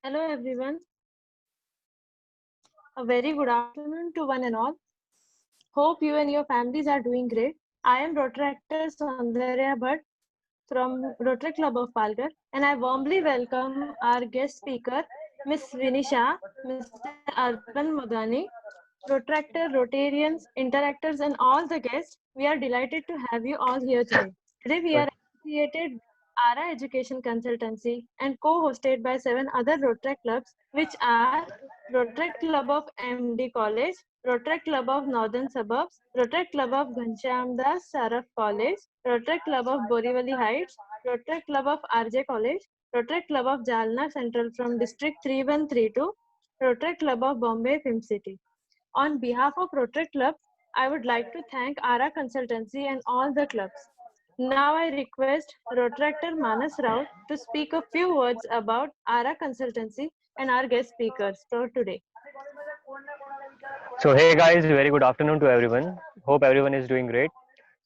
Hello everyone, a very good afternoon to one and all. Hope you and your families are doing great. I am Rotaractor Soundarya Bhatt from Rotary Club of Palghar and I warmly welcome our guest speaker, Ms. Vinisha, Mr. Arpan Modani, Rotaractor, Rotarians, interactors and all the guests. We are delighted to have you all here today. Today we are associated with ARA Education Consultancy and co-hosted by 7 other Rotary clubs, which are Rotary Club of MD College, Rotary Club of Northern Suburbs, Rotary Club of Ghanshyam Das Saraf College, Rotary Club of Borivali Heights, Rotary Club of RJ College, Rotary Club of Jalna Central from District 3132, Rotary Club of Bombay Film City. On behalf of Rotary Club, I would like to thank ARA Consultancy and all the clubs. Now I request Rotaractor Manas Rao to speak a few words about ARA Consultancy and our guest speakers for today. So hey guys, very good afternoon to everyone. Hope everyone is doing great.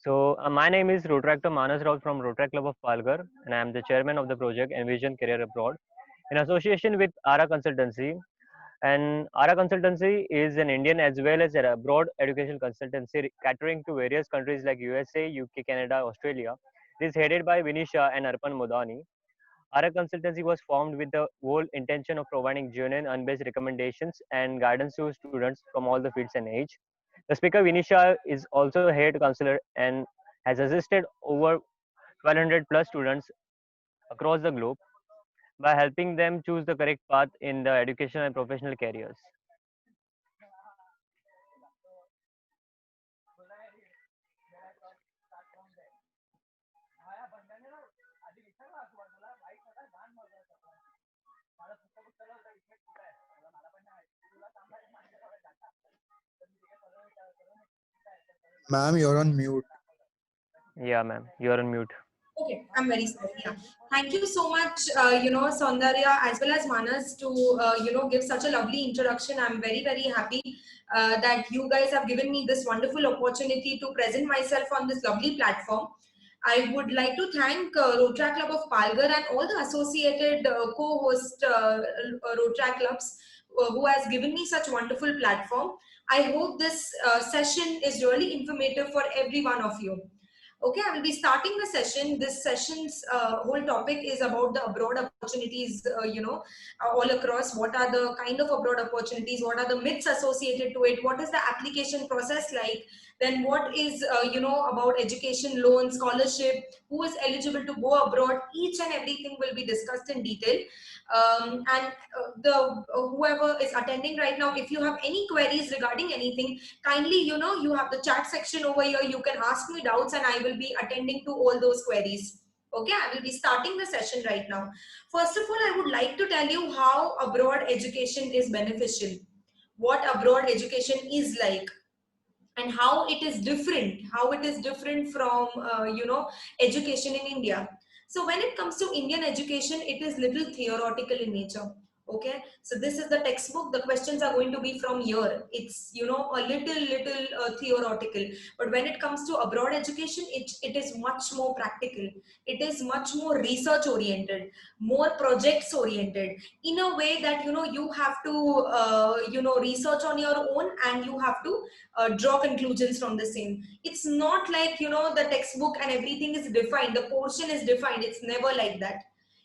My name is Rotaractor Manas Rao from Rotary Club of Palghar, and I am the chairman of the project Envision Career Abroad in association with ARA Consultancy. And ARA Consultancy is an Indian as well as an abroad education consultancy catering to various countries like USA, UK, Canada, Australia. It is headed by Vinisha and Arpan Modani. Our consultancy was formed with the whole intention of providing genuine, unbiased recommendations and guidance to students from all the fields and age. The speaker Vinisha is also a head counselor and has assisted over 1200 plus students across the globe by helping them choose the correct path in the education and professional careers. Ma'am, you're on mute. Yeah, ma'am, you're on mute. Okay, I'm very sorry. Yeah. Thank you so much, Saundarya as well as Manas to, give such a lovely introduction. I'm very, very happy that you guys have given me this wonderful opportunity to present myself on this lovely platform. I would like to thank Rotary Club of Palghar and all the associated co-host Rotary clubs who has given me such wonderful platform. I hope this session is really informative for every one of you. Okay, I will be starting the session. This session's whole topic is about the abroad opportunities, all across. What are the kind of abroad opportunities? What are the myths associated to it? What is the application process like? Then what is, about education, loan, scholarship, who is eligible to go abroad? Each and everything will be discussed in detail. Whoever is attending right now, if you have any queries regarding anything, kindly, you have the chat section over here. You can ask me doubts and I will be attending to all those queries. Okay, I will be starting the session right now. First of all, I would like to tell you how abroad education is beneficial, what abroad education is like, and how it is different from education in India. So when it comes to Indian education, it is little theoretical in nature. Okay, so this is the textbook. The questions are going to be from here. It's a little theoretical. But when it comes to abroad education, it is much more practical. It is much more research oriented, more projects oriented, in a way that you have to research on your own, and you have to draw conclusions from the same. It's not like the textbook and everything is defined, the portion is defined. It's never like that.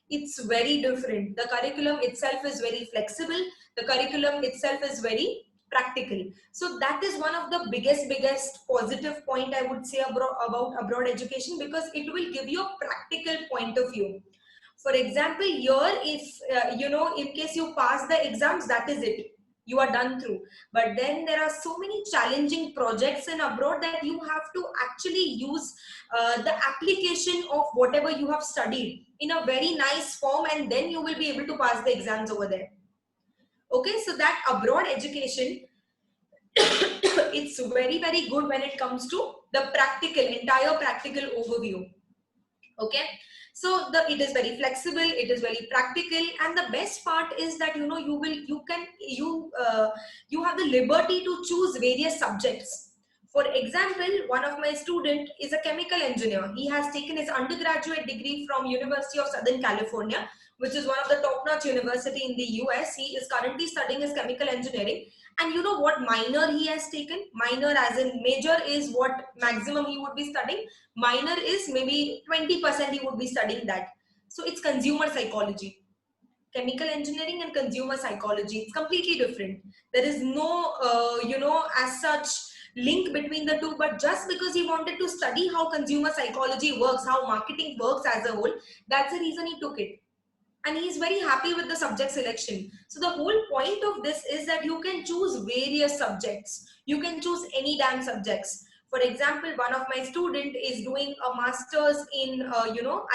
It's very different. The curriculum itself is very flexible. The curriculum itself is very practical. So that is one of the biggest positive point I would say about abroad education, because it will give you a practical point of view. For example, here, if in case you pass the exams, that is it, you are done through. But then there are so many challenging projects in abroad that you have to actually use the application of whatever you have studied in a very nice form, and then you will be able to pass the exams over there. Okay, so that abroad education it's very good when it comes to the entire practical overview. Okay, so it is very flexible, it is very practical, and the best part is that you have the liberty to choose various subjects. For example, one of my student is a chemical engineer. He has taken his undergraduate degree from University of Southern California, which is one of the top-notch university in the US. He is currently studying his chemical engineering. And you know what minor he has taken? Minor as in major is what maximum he would be studying. Minor is maybe 20% he would be studying that. So it's consumer psychology. Chemical engineering and consumer psychology, it's completely different. There is no as such link between the two, but just because he wanted to study how consumer psychology works, how marketing works as a whole, that's the reason he took it. And he's very happy with the subject selection. So the whole point of this is that you can choose various subjects. You can choose any damn subjects. For example, one of my student is doing a master's in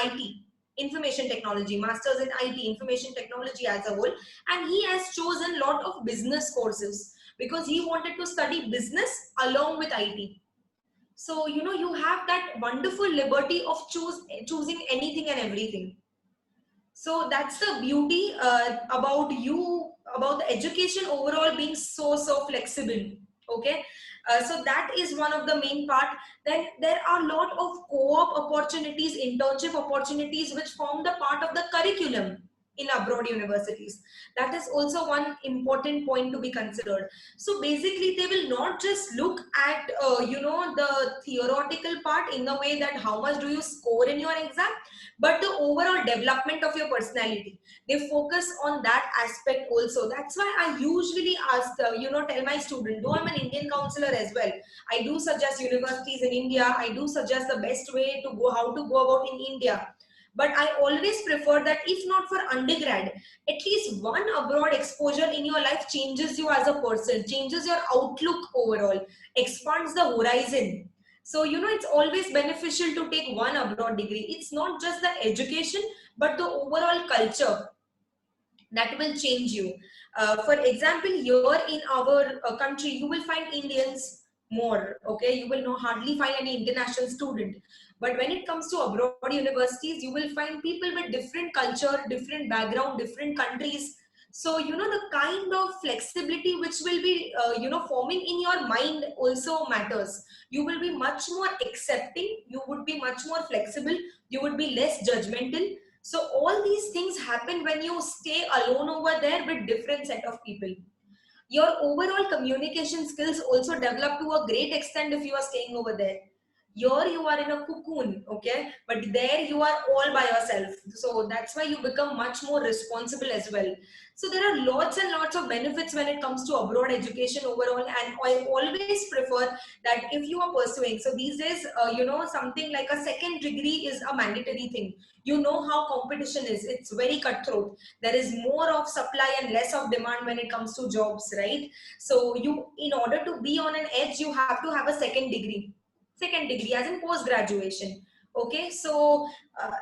IT, information technology, masters in IT, information technology as a whole, and he has chosen a lot of business courses because he wanted to study business along with IT. So you have that wonderful liberty of choosing anything and everything. So that's the beauty about the education overall being so flexible. Okay, so that is one of the main part. Then there are a lot of co-op opportunities, internship opportunities, which form the part of the curriculum in abroad universities. That is also one important point to be considered. So basically they will not just look at the theoretical part in the way that how much do you score in your exam, but the overall development of your personality. They focus on that aspect also. That's why I usually ask tell my student, though I'm an Indian counselor as well, I do suggest universities in India, I do suggest the best way to go, how to go about in India. But I always prefer that if not for undergrad, at least one abroad exposure in your life changes you as a person, changes your outlook overall, expands the horizon. So, it's always beneficial to take one abroad degree. It's not just the education, but the overall culture that will change you. For example, here in our country, you will find Indians more, okay? You will hardly find any international student. But when it comes to abroad universities, you will find people with different culture, different background, different countries. So, the kind of flexibility which will be, forming in your mind also matters. You will be much more accepting, you would be much more flexible, you would be less judgmental. So all these things happen when you stay alone over there with different set of people. Your overall communication skills also develop to a great extent if you are staying over there. Here you are in a cocoon, okay? But there you are all by yourself. So that's why you become much more responsible as well. So there are lots and lots of benefits when it comes to abroad education overall. And I always prefer that if you are pursuing, so these days, something like a second degree is a mandatory thing. You know how competition is. It's very cutthroat. There is more of supply and less of demand when it comes to jobs, right? So in order to be on an edge, you have to have a second degree as in post graduation. Okay, so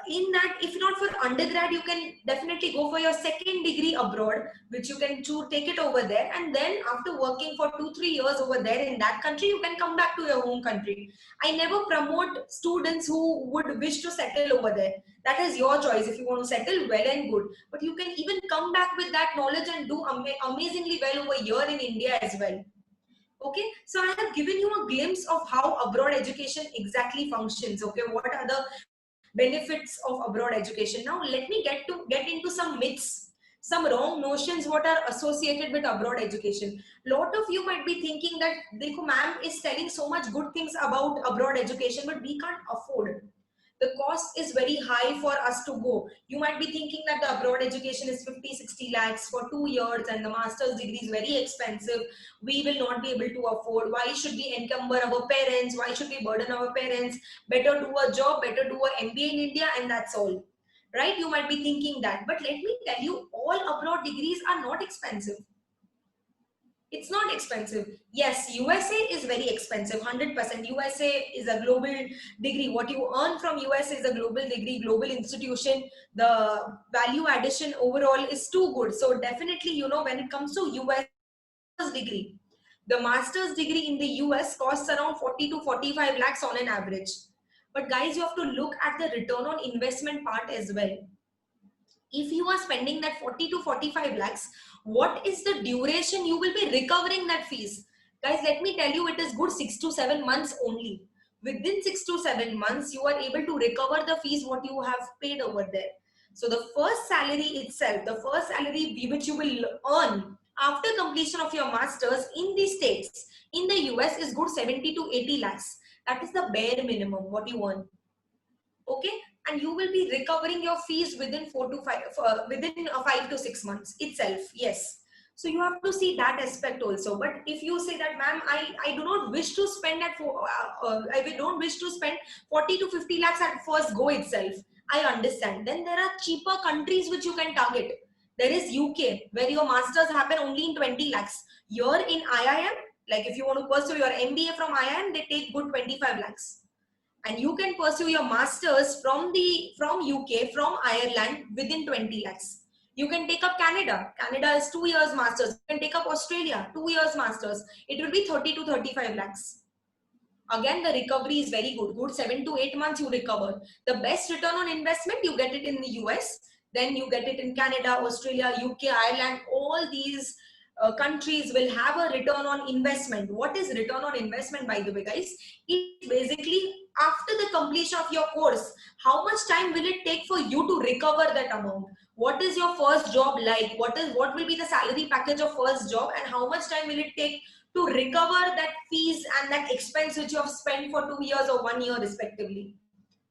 in that, if not for undergrad, you can definitely go for your second degree abroad, which you can take it over there, and then after working for 2-3 years over there in that country, you can come back to your home country. I never promote students who would wish to settle over there. That is your choice. If you want to settle, well and good, but you can even come back with that knowledge and do amazingly well over here in India as well. Okay, so I have given you a glimpse of how abroad education exactly functions. Okay, what are the benefits of abroad education? Now let me get into some myths, some wrong notions what are associated with abroad education. Lot of you might be thinking that dekho ma'am is telling so much good things about abroad education, but we can't afford. The cost is very high for us to go. You might be thinking that the abroad education is 50-60 lakhs for 2 years and the master's degree is very expensive. We will not be able to afford. Why should we encumber our parents? Why should we burden our parents? Better do a job, better do an MBA in India, and that's all. Right? You might be thinking that. But let me tell you, all abroad degrees are not expensive. It's not expensive. Yes, USA is very expensive, 100%. USA is a global degree. What you earn from USA is a global degree, global institution. The value addition overall is too good. So definitely, when it comes to US degree, the master's degree in the US costs around 40 to 45 lakhs on an average. But guys, you have to look at the return on investment part as well. If you are spending that 40 to 45 lakhs, what is the duration you will be recovering that fees? Guys, let me tell you, it is good 6 to 7 months only. Within 6 to 7 months, you are able to recover the fees what you have paid over there. So the first salary itself, the first salary which you will earn after completion of your masters in the States, in the US is good 70 to 80 lakhs. That is the bare minimum what you earn. Okay, and you will be recovering your fees within 5 to 6 months itself. Yes, so you have to see that aspect also. But if you say that, ma'am, I do not wish to spend I don't wish to spend 40 to 50 lakhs at first go itself, I understand. Then there are cheaper countries which you can target. There is UK where your masters happen only in 20 lakhs. Here in IIM, like if you want to pursue your MBA from IIM, they take good 25 lakhs. And you can pursue your masters from UK, from Ireland within 20 lakhs. You can take up Canada. Canada is 2 years masters. You can take up Australia, 2 years masters. It will be 30 to 35 lakhs. Again, the recovery is very good. Good 7 to 8 months you recover. The best return on investment, you get it in the US. Then you get it in Canada, Australia, UK, Ireland. All these countries will have a return on investment. What is return on investment, by the way, guys? It's basically after the completion of your course, how much time will it take for you to recover that amount? What is your first job like? What will be the salary package of first job, and how much time will it take to recover that fees and that expense which you have spent for 2 years or 1 year respectively?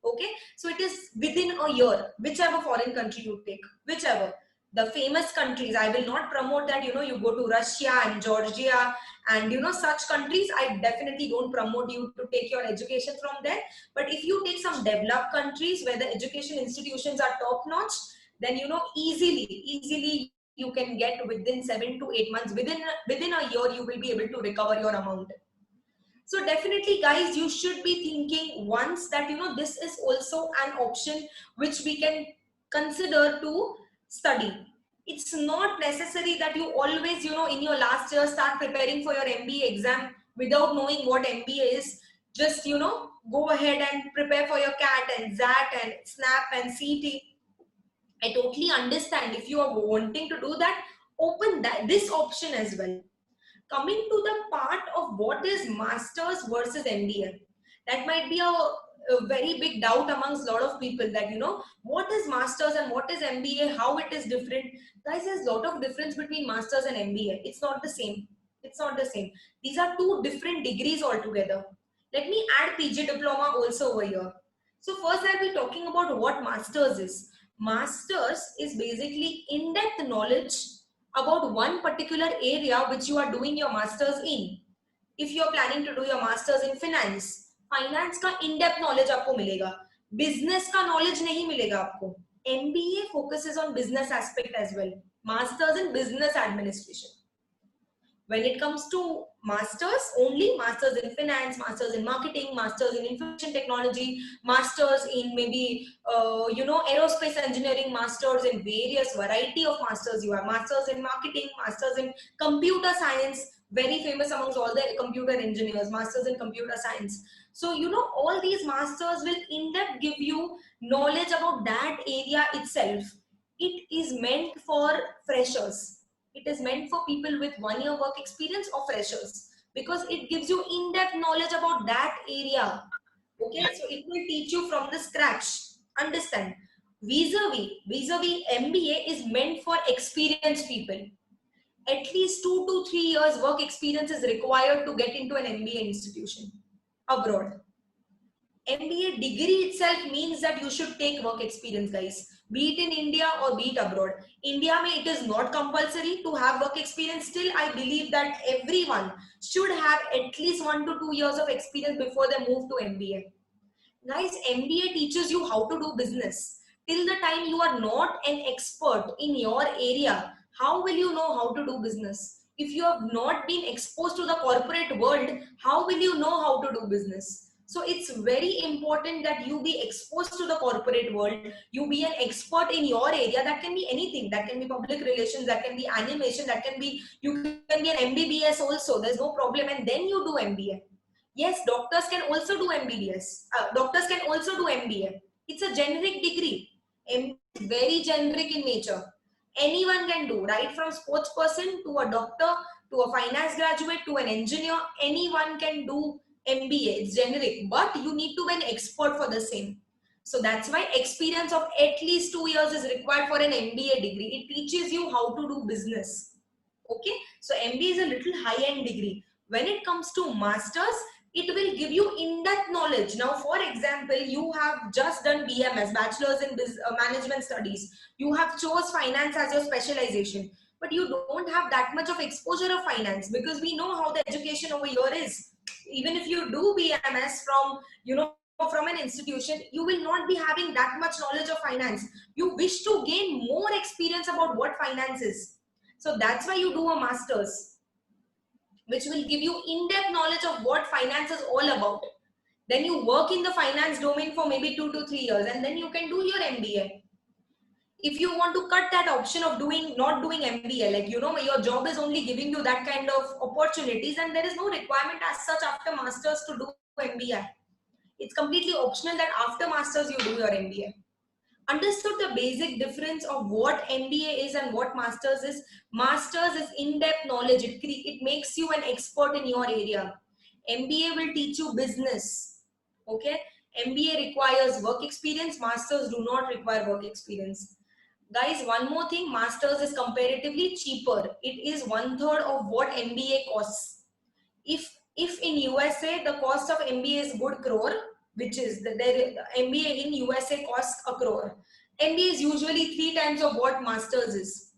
Okay, so it is within a year, whichever foreign country you take, whichever. The famous countries, I will not promote that, you go to Russia and Georgia and such countries. I definitely don't promote you to take your education from there. But if you take some developed countries where the education institutions are top notch, then easily you can get within 7 to 8 months, within a year you will be able to recover your amount. So definitely, guys, you should be thinking once that this is also an option which we can consider to study. It's not necessary that you always in your last year start preparing for your MBA exam without knowing what MBA is. Just go ahead and prepare for your CAT and ZAT and SNAP and CT. I totally understand. If you are wanting to do that, open this option as well. Coming to the part of what is masters versus MBA, that might be a very big doubt amongst a lot of people, that what is masters and what is MBA, how it is different. Guys, there's a lot of difference between masters and MBA. It's not the same. It's not the same. These are two different degrees altogether. Let me add PG diploma also over here. So first I'll be talking about what masters is. Masters is basically in-depth knowledge about one particular area which you are doing your masters in. If you are planning to do your masters in finance का in-depth knowledge आपको मिलेगा, business का knowledge नहीं मिलेगा आपको. MBA focuses on business aspect as well. Masters in business administration. When it comes to masters, only masters in finance, masters in marketing, masters in information technology, masters in maybe aerospace engineering, masters in various variety of masters. You have masters in marketing, masters in computer science, very famous amongst all the computer engineers, masters in computer science. So all these masters will in depth give you knowledge about that area itself. It is meant for freshers. It is meant for people with 1 year work experience or freshers, because it gives you in-depth knowledge about that area. Okay, so it will teach you from the scratch. Understand? Vis-a-vis MBA is meant for experienced people. At least 2 to 3 years work experience is required to get into an MBA institution abroad. MBA degree itself means that you should take work experience, guys. Be it in India or be it abroad. India, it is not compulsory to have work experience. Still, I believe that everyone should have at least 1 to 2 years of experience before they move to MBA. Guys, MBA teaches you how to do business. Till the time you are not an expert in your area, how will you know how to do business? If you have not been exposed to the corporate world, how will you know how to do business? So it's very important that you be exposed to the corporate world. You be an expert in your area. That can be anything. That can be public relations. That can be animation. That can be, you can be an MBBS also. There's no problem. And then you do MBA. Yes, doctors can also do MBBS. Doctors can also do MBA. It's a generic degree. MBA is very generic in nature. Anyone can do, right from sports person to a doctor, to a finance graduate, to an engineer. Anyone can do MBA. It's generic, but you need to be an expert for the same. So that's why experience of at least 2 years is required for an MBA degree. It teaches you how to do business. Okay, so MBA is a little high-end degree. When it comes to masters, it will give you in-depth knowledge. Now, for example, you have just done BMS, Bachelor's in Management Studies. You have chose finance as your specialization, but you don't have that much of exposure of finance, because we know how the education over here is. Even if you do BMS from, from an institution, you will not be having that much knowledge of finance. You wish to gain more experience about what finance is. So that's why you do a master's, which will give you in-depth knowledge of what finance is all about. Then you work in the finance domain for maybe 2 to 3 years, and then you can do your MBA. If you want to cut that option of not doing MBA, like, your job is only giving you that kind of opportunities, and there is no requirement as such after masters to do MBA. It's completely optional that after masters you do your MBA. Understood the basic difference of what MBA is and what masters is? Masters is in-depth knowledge. It makes you an expert in your area. MBA will teach you business. Okay, MBA requires work experience. Masters do not require work experience. Guys, one more thing, masters is comparatively cheaper. It is 1/3 of what MBA costs. If in USA the cost of MBA is good crore, which is the MBA in USA costs a crore. MBA is usually 3 times of what masters is.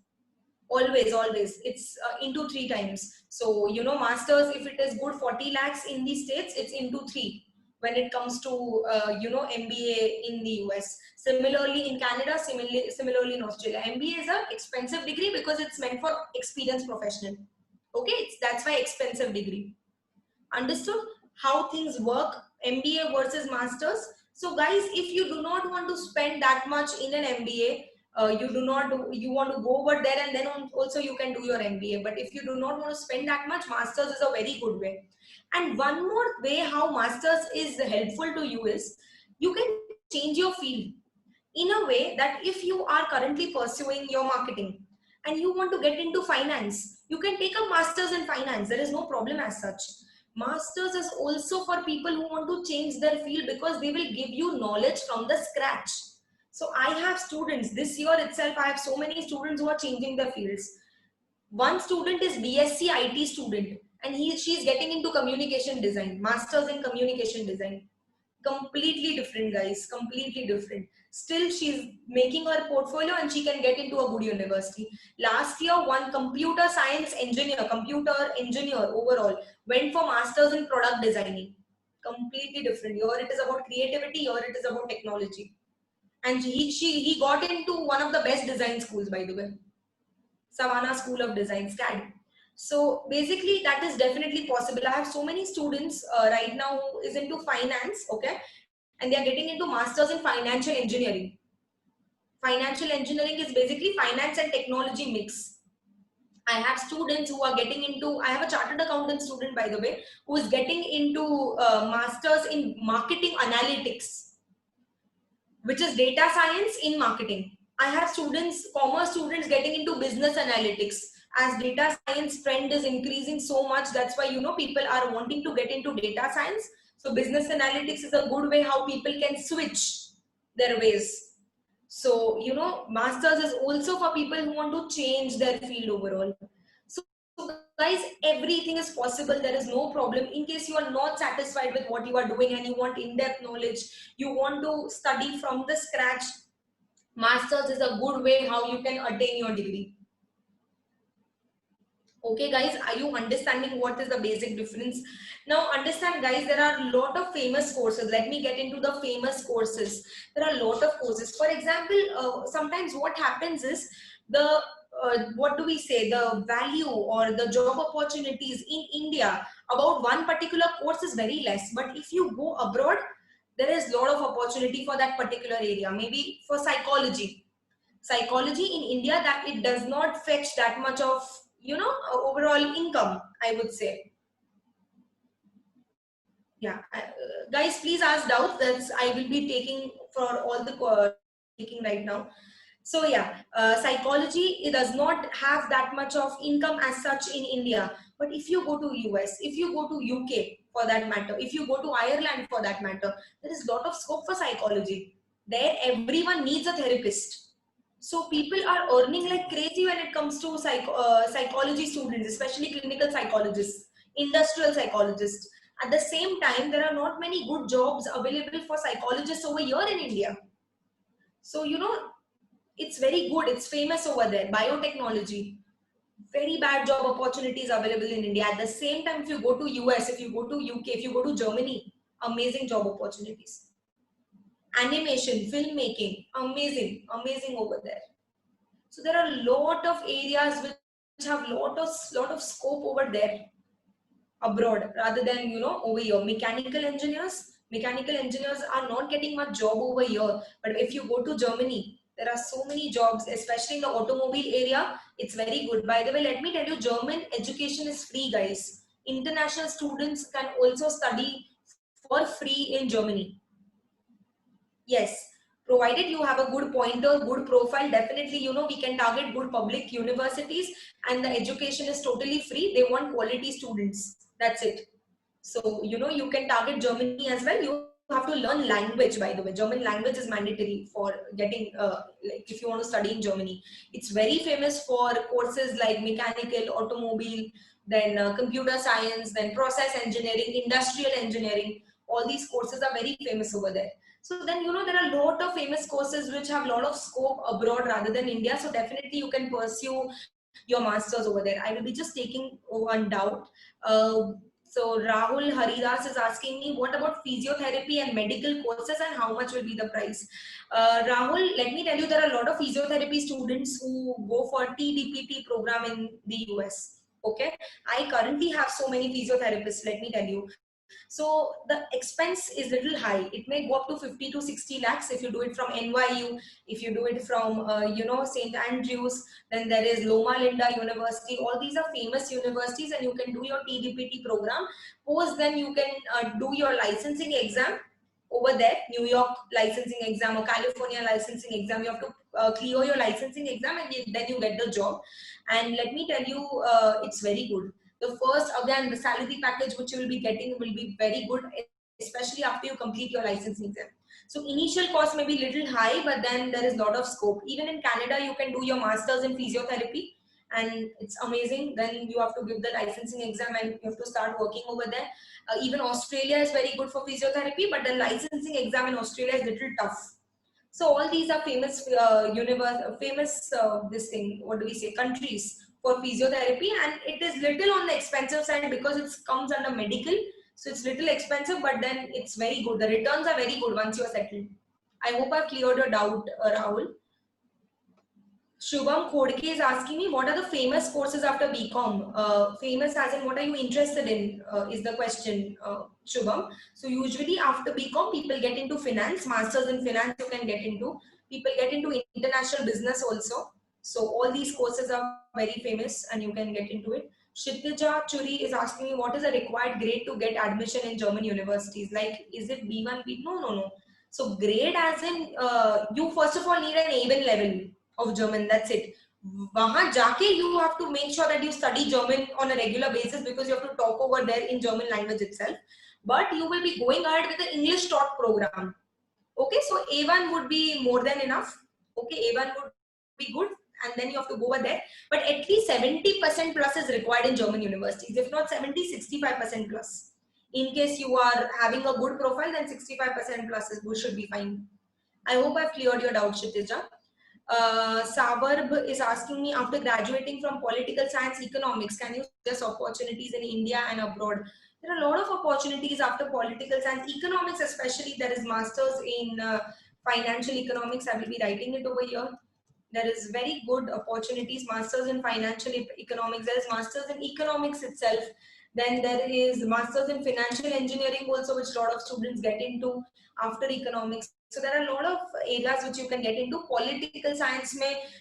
Always. It's into 3 times. So, masters, if it is good 40 lakhs in the States, it's into 3 when it comes to, MBA in the US. Similarly in Canada, similarly in Australia. MBA is an expensive degree because it's meant for experienced professional. Okay, that's why expensive degree. Understood how things work, MBA versus masters? So guys, if you do not want to spend that much in an MBA, you want to go over there and then also you can do your MBA. But if you do not want to spend that much, masters is a very good way. And one more way how masters is helpful to you is you can change your field in a way that if you are currently pursuing your marketing and you want to get into finance, you can take a master's in finance. There is no problem as such. Masters is also for people who want to change their field because they will give you knowledge from the scratch. So I have students, this year itself, I have so many students who are changing their fields. One student is BSc IT student and she's getting into communication design, masters in communication design. Completely different, guys, completely different. Still she's making her portfolio and she can get into a good university. Last year, one computer engineer overall went for masters in product designing. Completely different. Here it is about creativity, here it is about technology. And he got into one of the best design schools, by the way, Savannah School of Design, SCAD. So basically that is definitely possible. I have so many students right now who is into finance, okay, and they are getting into masters in financial engineering. Financial engineering is basically finance and technology mix. I have students who are getting into, I have a chartered accountant student, by the way, who is getting into masters in marketing analytics, which is data science in marketing. I have students, commerce students, getting into business analytics. As data science trend is increasing so much, that's why people are wanting to get into data science. So business analytics is a good way how people can switch their ways. So masters is also for people who want to change their field overall. So guys, everything is possible. There is no problem. In case you are not satisfied with what you are doing and you want in-depth knowledge, you want to study from the scratch, masters is a good way how you can attain your degree. Okay guys, are you understanding what is the basic difference? Now understand guys, there are a lot of famous courses. Let me get into the famous courses. There are a lot of courses. For example, sometimes what happens is the the value or the job opportunities in India about one particular course is very less. But if you go abroad, there is a lot of opportunity for that particular area. Maybe for psychology in India, that it does not fetch that much of overall income, I would say. Yeah, guys, please ask doubts. That I will be taking for all the taking right now. So yeah, psychology, it does not have that much of income as such in India. But if you go to US, if you go to UK for that matter, if you go to Ireland for that matter, there is a lot of scope for psychology. There everyone needs a therapist. So people are earning like crazy when it comes to psychology students, especially clinical psychologists, industrial psychologists. At the same time, there are not many good jobs available for psychologists over here in India. So, you know, it's very good. It's famous over there. Biotechnology, very bad job opportunities available in India. At the same time, if you go to US, if you go to UK, if you go to Germany, amazing job opportunities. Animation, filmmaking, amazing over there. So there are a lot of areas which have lot of scope over there abroad rather than, you know, over here. Mechanical engineers are not getting much job over here. But if you go to Germany, there are so many jobs, especially in the automobile area. It's very good. By the way, let me tell you, German education is free, guys. International students can also study for free in Germany. Yes, provided you have a good pointer, good profile, definitely, you know, we can target good public universities, and the education is totally free. They want quality students. That's it. So, you know, you can target Germany as well. You have to learn language, by the way. German language is mandatory for getting, like if you want to study in Germany. It's very famous for courses like mechanical, automobile, then computer science, then process engineering, industrial engineering. All these courses are very famous over there. So then, you know, there are a lot of famous courses which have a lot of scope abroad rather than India. So definitely you can pursue your masters over there. I will be just taking one doubt. So Rahul Haridas is asking me, what about physiotherapy and medical courses and how much will be the price? Rahul, let me tell you, there are a lot of physiotherapy students who go for TDPT program in the US. Okay, I currently have so many physiotherapists, let me tell you. So the expense is little high. It may go up to 50 to 60 lakhs if you do it from NYU, if you do it from, you know, St. Andrews, then there is Loma Linda University. All these are famous universities and you can do your TDPT program. Post then you can do your licensing exam over there, New York licensing exam or California licensing exam. You have to clear your licensing exam and then you get the job. And let me tell you, it's very good. The first, again, the salary package which you will be getting will be very good, especially after you complete your licensing exam. So initial cost may be little high, but then there is a lot of scope. Even in Canada, you can do your masters in physiotherapy and it's amazing. Then you have to give the licensing exam and you have to start working over there. Even Australia is very good for physiotherapy, but the licensing exam in Australia is little tough. So all these are famous this thing, what do we say, countries for physiotherapy, and it is little on the expensive side because it comes under medical. So it's little expensive, but then it's very good. The returns are very good once you are settled. I hope I've cleared your doubt, Rahul. Shubham Khodke is asking me, what are the famous courses after BCom? Famous as in what are you interested in is the question, Shubham. So usually after BCom, people get into finance, masters in finance you can get into. People get into international business also. So all these courses are very famous and you can get into it. Kshitija Churi is asking me, what is the required grade to get admission in German universities? Like, is it B1, B? No. So grade as in, you first of all need an A1 level of German, that's it. Wahan jaake you have to make sure that you study German on a regular basis because you have to talk over there in German language itself. But you will be going ahead with the English taught program. Okay, so A1 would be more than enough. Okay, A1 would be good and then you have to go over there. But at least 70% plus is required in German universities. If not 70, 65% plus. In case you are having a good profile, then 65% plus should be fine. I hope I've cleared your doubt, Kshitija. Sabarb is asking me, after graduating from political science economics, can you suggest opportunities in India and abroad? There are a lot of opportunities after political science economics, especially. There is masters in financial economics. I will be writing it over here. There is very good opportunities, masters in financial economics. There is masters in economics itself. Then there is masters in financial engineering also, which a lot of students get into after economics. So there are a lot of areas which you can get into. Political science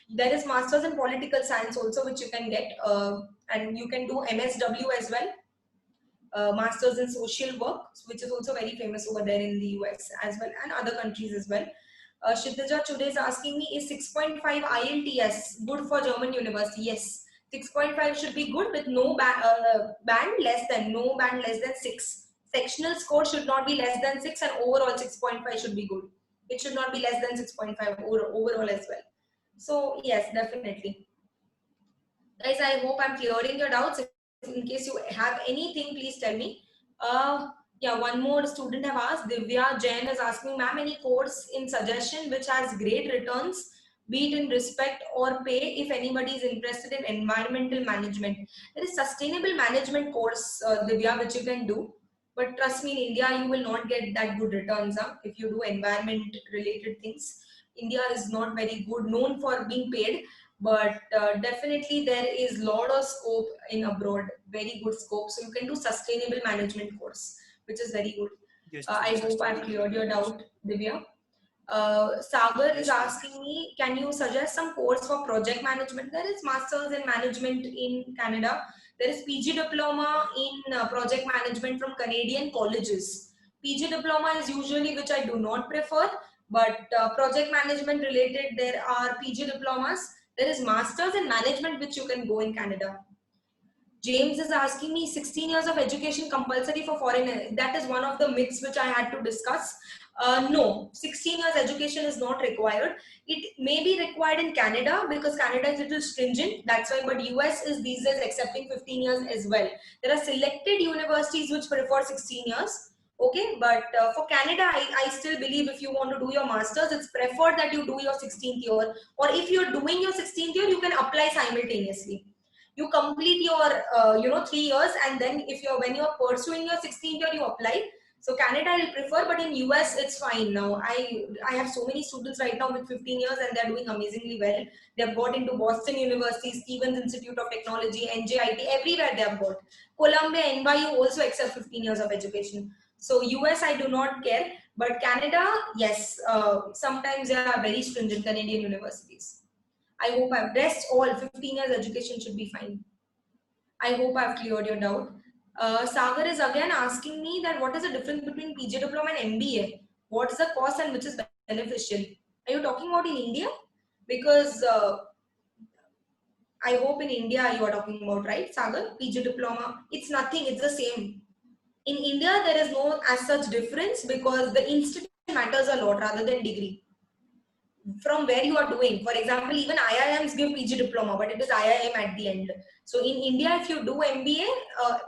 there is masters in political science also, which you can get, and you can do MSW as well, masters in social work, which is also very famous over there in the US as well and other countries as well. Kshitija today is asking me, is 6.5 IELTS good for German university? Yes, 6.5 should be good with no band less than 6. Sectional score should not be less than 6 and overall 6.5 should be good. It should not be less than 6.5 overall as well. So yes, definitely. Guys, I hope I'm clearing your doubts. In case you have anything, please tell me. Yeah, one more student have asked. Divya Jain is asking, ma'am, any course in suggestion which has great returns, be it in respect or pay, if anybody is interested in environmental management. There is sustainable management course, Divya, which you can do. But trust me, in India, you will not get that good returns if you do environment related things. India is not very good, known for being paid, but definitely there is lot of scope in abroad, very good scope. So you can do sustainable management course, which is very good. I hope I've cleared your doubt, Divya. Sagar is asking me, can you suggest some course for project management? There is masters in management in Canada. There is PG diploma in project management from Canadian colleges. PG diploma is usually which I do not prefer, but project management related, there are PG diplomas. There is masters in management which you can go in Canada. James is asking me, 16 years of education compulsory for foreign. That is one of the myths which I had to discuss. No, 16 years education is not required. It may be required in Canada because Canada is a little stringent. That's why, but US is these days accepting 15 years as well. There are selected universities which prefer 16 years. Okay, but for Canada, I still believe if you want to do your masters, it's preferred that you do your 16th year, or if you're doing your 16th year, you can apply simultaneously. You complete your 3 years, and then if you're when you're pursuing your 16th year, you apply. So Canada I will prefer, but in US it's fine now. I have so many students right now with 15 years and they're doing amazingly well. They've got into Boston University, Stevens Institute of Technology, NJIT, everywhere they have got. Columbia, NYU also accept 15 years of education. So US I do not care, but Canada, yes, sometimes they are very stringent, Canadian universities. I hope I've rest all 15 years education should be fine. I hope I've cleared your doubt. Sagar is again asking me that what is the difference between PG diploma and MBA? What is the cost and which is beneficial? Are you talking about in India? Because I hope in India you are talking about, right, Sagar? PG diploma, it's nothing, it's the same. In India, there is no as such difference because the institute matters a lot rather than degree. From where you are doing. For example, even IIMs give PG diploma, but it is IIM at the end. So in India, if you do MBA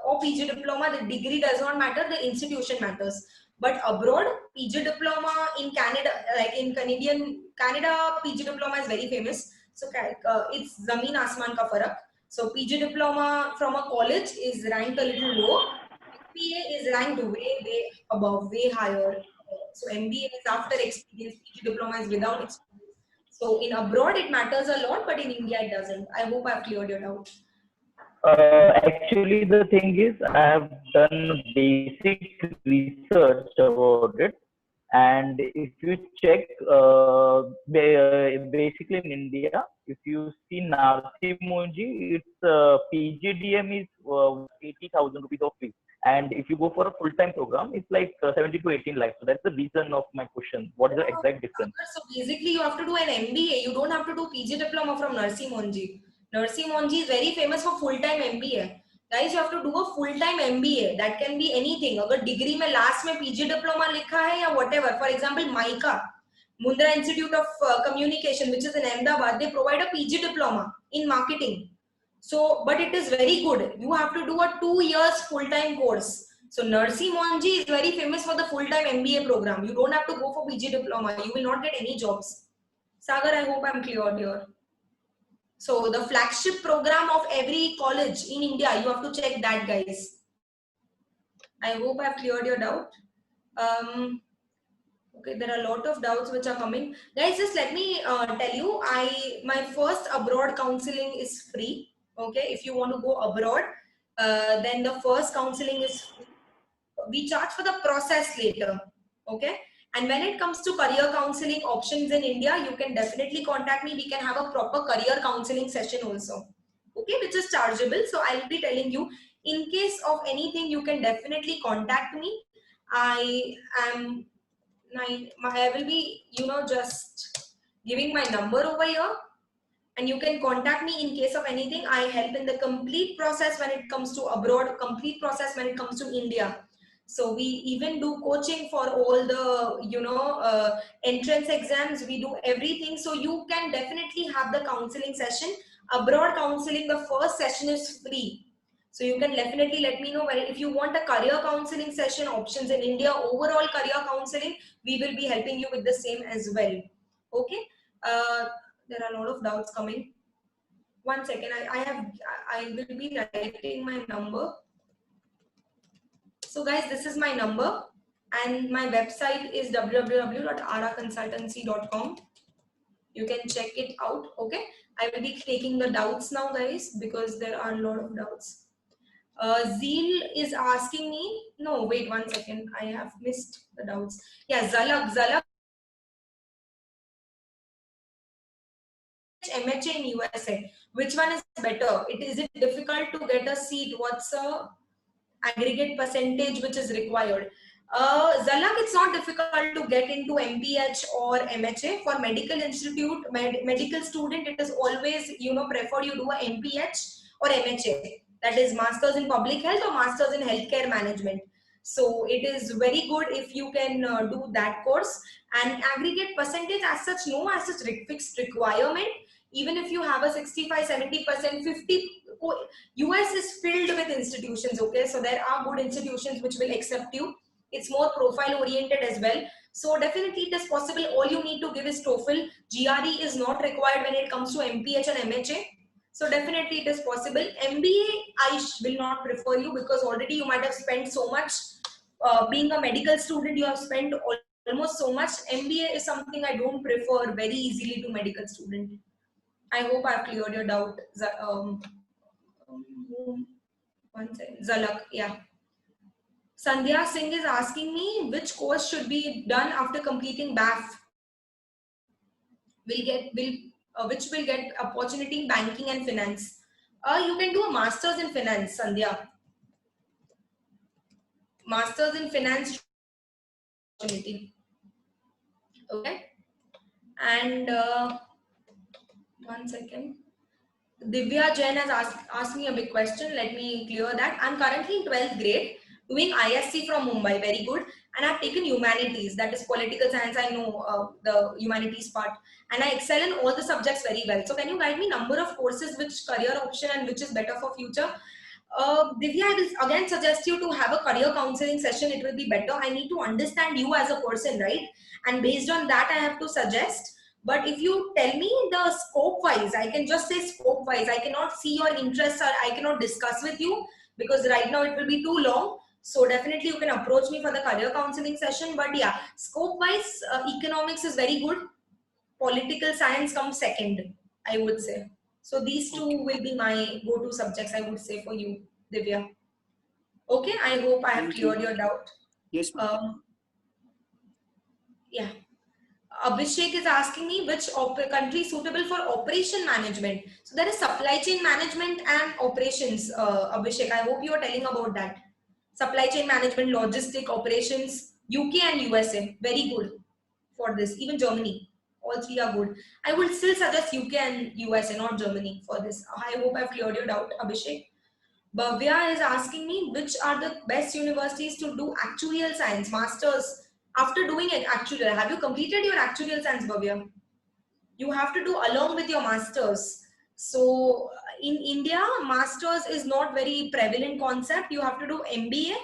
or PG diploma, the degree does not matter, the institution matters. But abroad, PG diploma in Canada, like in Canada, PG diploma is very famous. So it's Zameen Asman ka farak. So PG diploma from a college is ranked a little low. MBA is ranked way above, way higher. So MBA is after experience, PG diploma is without experience. So in abroad it matters a lot, but in India it doesn't. I hope I've cleared your doubt. Actually, the thing is, I have done basic research about it, and if you check, basically in India, if you see Narsi Monji, its PGDM is 80,000 rupees of fee. And if you go for a full-time program, it's like 17 to 18 lakhs. So that's the reason of my question. What is the exact difference? So basically, you have to do an MBA. You don't have to do PG diploma from Narsi Monji. Narsi Monji is very famous for full-time MBA. Guys, you have to do a full-time MBA. That can be anything. अगर degree में last में PG diploma लिखा है या whatever. For example, MICA, Mundra Institute of Communication, which is in Ahmedabad, they provide a PG diploma in marketing. So, but it is very good. You have to do a 2 years full-time course. So, Narsi Monji is very famous for the full-time MBA program. You don't have to go for PG diploma. You will not get any jobs. Sagar, I hope I'm clear here. So, the flagship program of every college in India, you have to check that, guys. I hope I've cleared your doubt. Okay, there are a lot of doubts which are coming. Guys, just let me tell you, my first abroad counseling is free. Okay, if you want to go abroad, then the first counseling is free. We charge for the process later. Okay, and when it comes to career counseling options in India, you can definitely contact me. We can have a proper career counseling session also. Okay, which is chargeable. So I'll be telling you, in case of anything, you can definitely contact me. I will be, just giving my number over here, and you can contact me in case of anything. I help in the complete process when it comes to abroad, complete process when it comes to India. So we even do coaching for all the entrance exams. We do everything. So you can definitely have the counseling session. Abroad counseling, the first session is free. So you can definitely let me know if you want a career counseling session, options in India, overall career counseling, we will be helping you with the same as well. Okay. There are a lot of doubts coming. One second. I will be writing my number. So guys, this is my number and my website is www.araconsultancy.com. You can check it out. Okay. I will be taking the doubts now, guys, because there are a lot of doubts. Zeal is asking me, no, wait 1 second. I have missed the doubts. Yeah, Zalak. MHA in USA. Which one is better? Is it difficult to get a seat? What's the aggregate percentage which is required? Zalak, it's not difficult to get into MPH or MHA. For medical institute, medical student, it is always, preferred you do a MPH or MHA. That is Masters in Public Health or Masters in Healthcare Management. So it is very good if you can do that course. And aggregate percentage as such, no as such fixed requirement. Even if you have a 65, 70%, 50, US is filled with institutions, okay? So there are good institutions which will accept you. It's more profile oriented as well. So definitely it is possible. All you need to give is TOEFL. GRE is not required when it comes to MPH and MHA. So definitely it is possible. MBA, I will not prefer you because already you might have spent so much. Being a medical student, you have spent almost so much. MBA is something I don't prefer very easily to medical student. I hope I've cleared your doubt. One second. Zalak, yeah. Sandhya Singh is asking me which course should be done after completing BAF. Which will get opportunity in banking and finance. You can do a master's in finance, Sandhya. Master's in finance opportunity. Okay. And 1 second. Divya Jain has asked me a big question. Let me clear that. I'm currently in 12th grade doing ISC from Mumbai. Very good. And I've taken humanities. That is political science. I know the humanities part. And I excel in all the subjects very well. So can you guide me number of courses, which career option and which is better for future? Divya, I will again suggest you to have a career counseling session. It will be better. I need to understand you as a person, right? And based on that, I have to suggest. But if you tell me the scope wise, I can just say scope wise. I cannot see your interests or I cannot discuss with you because right now it will be too long. So definitely you can approach me for the career counseling session. But yeah, scope wise, economics is very good. Political science comes second, I would say. So these two will be my go-to subjects, I would say, for you, Divya. Okay, I hope I have cleared your doubt. Yes, ma'am. Yeah. Abhishek is asking me which country is suitable for operation management. So there is supply chain management and operations, Abhishek. I hope you are telling about that. Supply chain management, logistic, operations, UK and USA. Very good for this. Even Germany. All three are good. I would still suggest UK and USA, not Germany for this. I hope I've cleared your doubt, Abhishek. Bhavya is asking me which are the best universities to do actuarial science, masters. After doing an actuarial, have you completed your actuarial science, Bhavya? You have to do along with your masters. So in India, masters is not very prevalent concept. You have to do MBA,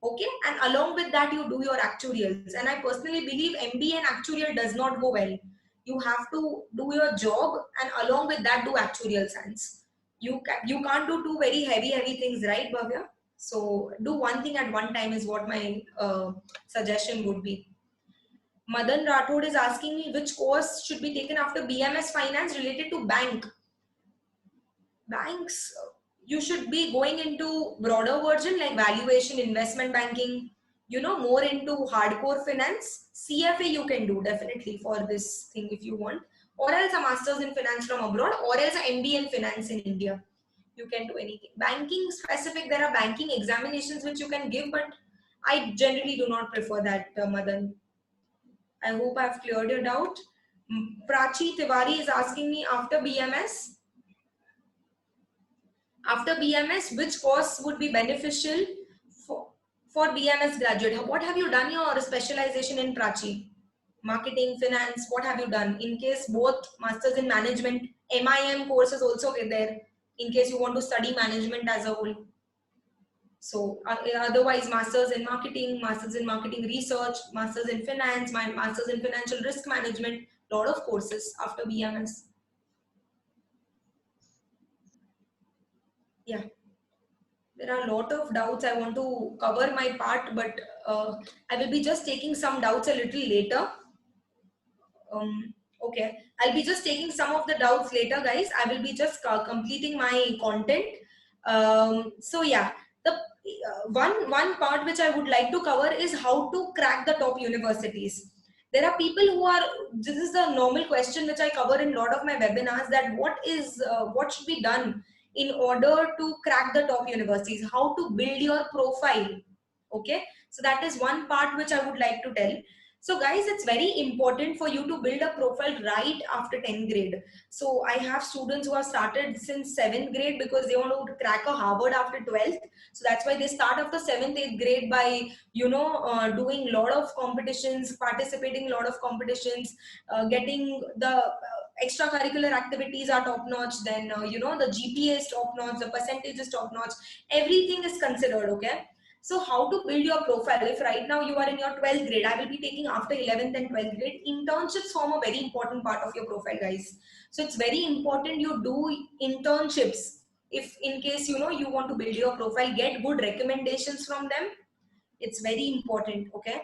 okay, and along with that you do your actuarials. And I personally believe MBA and actuarial does not go well. You have to do your job and along with that do actuarial science. You can't do two very heavy things, right, Bhavya? So do one thing at one time is what my suggestion would be. Madan Rathod is asking me which course should be taken after BMS Finance related to banks. You should be going into broader version like valuation, investment banking, more into hardcore finance. CFA you can do definitely for this thing if you want, or else a master's in finance from abroad, or else an MBA in finance in India. You can do anything. Banking specific, there are banking examinations which you can give, but I generally do not prefer that, Madan. I hope I've cleared your doubt. Prachi Tiwari is asking me after BMS, which course would be beneficial for for BMS graduate, what have you done your specialization in, Prachi? Marketing, finance, what have you done? In case both masters in management, MIM course is also there in case you want to study management as a whole. So otherwise, masters in marketing research, masters in finance, my masters in financial risk management, lot of courses after BMS. Yeah, there are a lot of doubts. I want to cover my part, but I will be just taking some doubts a little later. Okay, I'll be just taking some of the doubts later, guys. I will be just completing my content. So yeah, the one part which I would like to cover is how to crack the top universities. There are people who are, this is a normal question which I cover in a lot of my webinars, that what should be done in order to crack the top universities, how to build your profile. Okay, so that is one part which I would like to tell. So guys, it's very important for you to build a profile right after 10th grade. So I have students who have started since 7th grade because they want to crack a Harvard after 12th. So that's why they start after 7th, 8th grade by, doing a lot of competitions, participating in a lot of competitions, getting the extracurricular activities are top notch. Then, the GPA is top notch, the percentage is top notch, everything is considered, okay? So how to build your profile? If right now you are in your 12th grade, I will be taking after 11th and 12th grade. Internships form a very important part of your profile, guys. So it's very important you do internships. If in case, you want to build your profile, get good recommendations from them. It's very important, okay?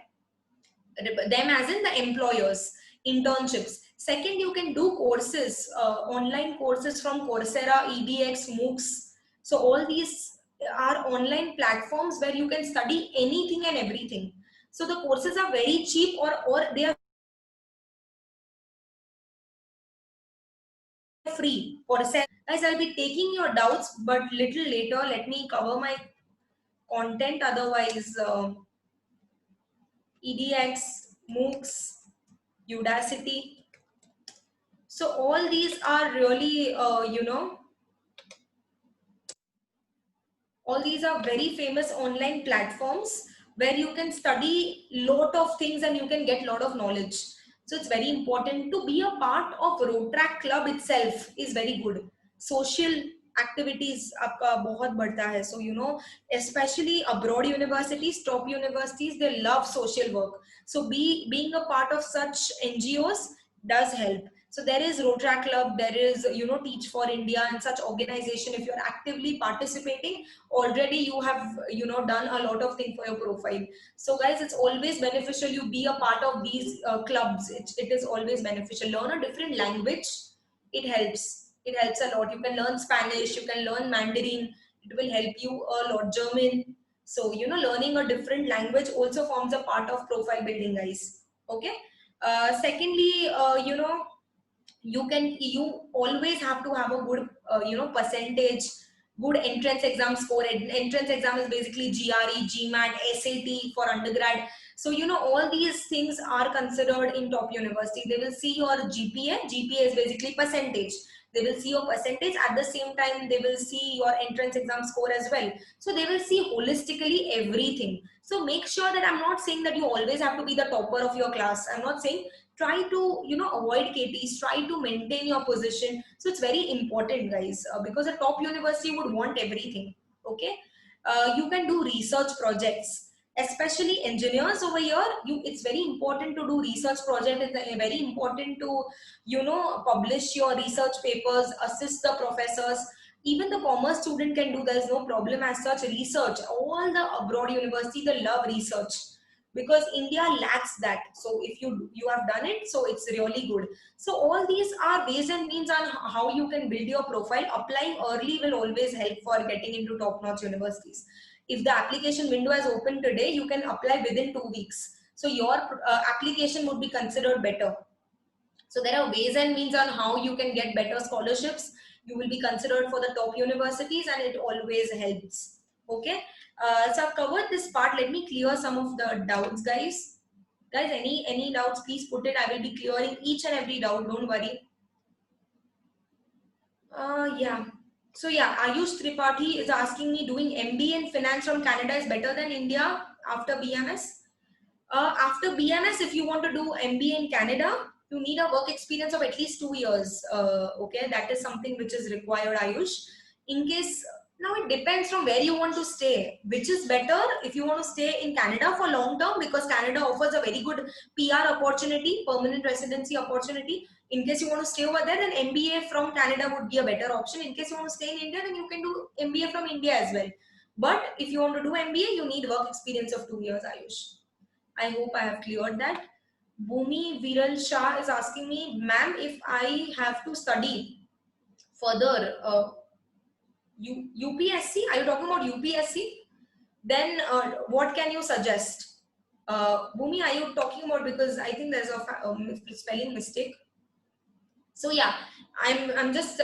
Them as in the employers, internships. Second, you can do courses, online courses from Coursera, EDX, MOOCs. So all these are online platforms where you can study anything and everything. So the courses are very cheap, or they are free. Coursera, guys, I'll be taking your doubts, but little later. Let me cover my content. Otherwise, EDX, MOOCs, Udacity. So all these are really, all these are very famous online platforms where you can study lot of things and you can get lot of knowledge. So it's very important to be a part of Rotaract Club itself is very good. Social activities आपका बहुत बढ़ता है. So especially abroad universities, top universities, they love social work. So being a part of such NGOs does help. So there is Rotaract Club, there is Teach for India and such organization. If you're actively participating, already you have done a lot of things for your profile. So guys, it's always beneficial you be a part of these clubs. It is always beneficial. Learn a different language. It helps a lot. You can learn Spanish, you can learn Mandarin. It will help you a lot. German. So learning a different language also forms a part of profile building, guys. Okay. Secondly, you always have to have a good percentage, good entrance exam score. Entrance exam is basically GRE, GMAT, SAT for undergrad. So all these things are considered in top university. They will see your GPA is basically percentage. They will see your percentage. At the same time, they will see your entrance exam score as well. So they will see holistically everything. So make sure that, I'm not saying that you always have to be the topper of your class. I'm not saying, try to avoid KTs, try to maintain your position. So it's very important, guys, because a top university would want everything. Okay, you can do research projects, especially engineers over here. It's very important to do research project. It's very important to publish your research papers, assist the professors. Even the commerce student can do. There's no problem as such. Research, all the abroad university, they love research because India lacks that. So if you have done it, so it's really good. So all these are ways and means on how you can build your profile. Applying early will always help for getting into top-notch universities. If the application window is open today, you can apply within 2 weeks. So your application would be considered better. So there are ways and means on how you can get better scholarships. You will be considered for the top universities and it always helps. Okay. So I've covered this part. Let me clear some of the doubts, guys. Guys, any doubts, please put it. I will be clearing each and every doubt. Don't worry. Yeah. So yeah, Ayush Tripathi is asking me, doing MBA in finance from Canada is better than India. after BMS? After BMS, if you want to do MBA in Canada, you need a work experience of at least 2 years. Okay, that is something which is required, Ayush. In case, now it depends from where you want to stay. Which is better if you want to stay in Canada for long term, because Canada offers a very good PR opportunity, permanent residency opportunity. In case you want to stay over there, then MBA from Canada would be a better option. In case you want to stay in India, then you can do MBA from India as well. But if you want to do MBA, you need work experience of 2 years, Ayush. I hope I have cleared that. Bhumi Viral Shah is asking me, ma'am, if I have to study further UPSC, are you talking about UPSC? Then what can you suggest? Bhumi, are you talking about, because I think there's a spelling mistake. So yeah, I'm just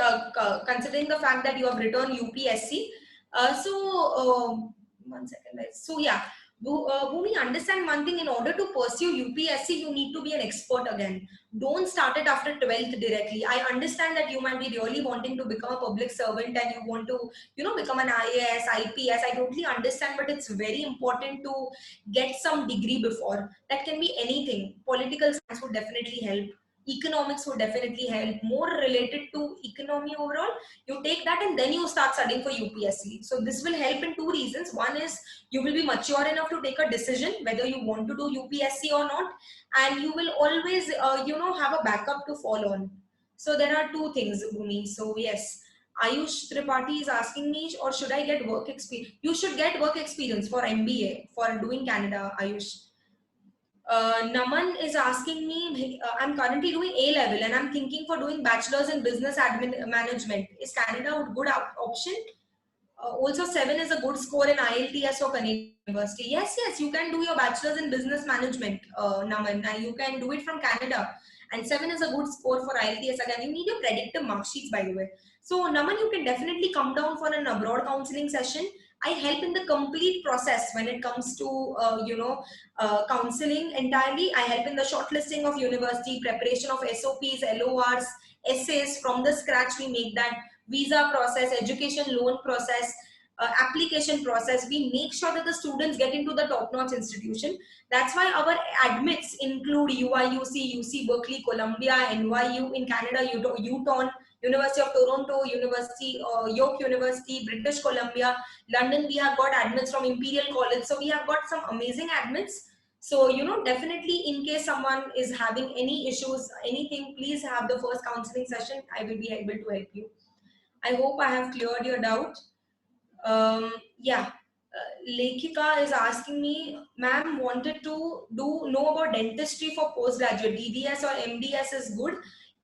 considering the fact that you have written UPSC. One second, guys. So yeah, Bhumi, understand one thing. In order to pursue UPSC, you need to be an expert again. Don't start it after 12th directly. I understand that you might be really wanting to become a public servant and you want to, become an IAS, IPS. I totally understand, but it's very important to get some degree before. That can be anything. Political science would definitely help. Economics would definitely help. More related to economy overall, you take that and then you start studying for UPSC. So this will help in 2 reasons. One is you will be mature enough to take a decision whether you want to do UPSC or not, and you will always have a backup to fall on. So there are 2 things, Bhumi. So yes, Ayush Tripathi is asking me, or should I get work experience? You should get work experience for MBA, for doing Canada, Ayush. Naman is asking me, I'm currently doing A level and I'm thinking for doing bachelor's in business admin management. Is Canada a good option? Also, 7 is a good score in IELTS or Canadian University. Yes, you can do your bachelor's in business management, Naman. You can do it from Canada. And 7 is a good score for IELTS. Again, you need your predictive mark sheets, by the way. So, Naman, you can definitely come down for an abroad counseling session. I help in the complete process when it comes to, counseling entirely. I help in the shortlisting of university, preparation of SOPs, LORs, essays from the scratch. We make that visa process, education loan process, application process. We make sure that the students get into the top-notch institution. That's why our admits include UIUC, UC Berkeley, Columbia, NYU in Canada, UTON, University of Toronto, York University, British Columbia, London. We have got admits from Imperial College. So we have got some amazing admits. So, definitely in case someone is having any issues, anything, please have the first counseling session. I will be able to help you. I hope I have cleared your doubt. Lekhika is asking me, ma'am, wanted to know about dentistry for postgraduate. DDS or MDS is good.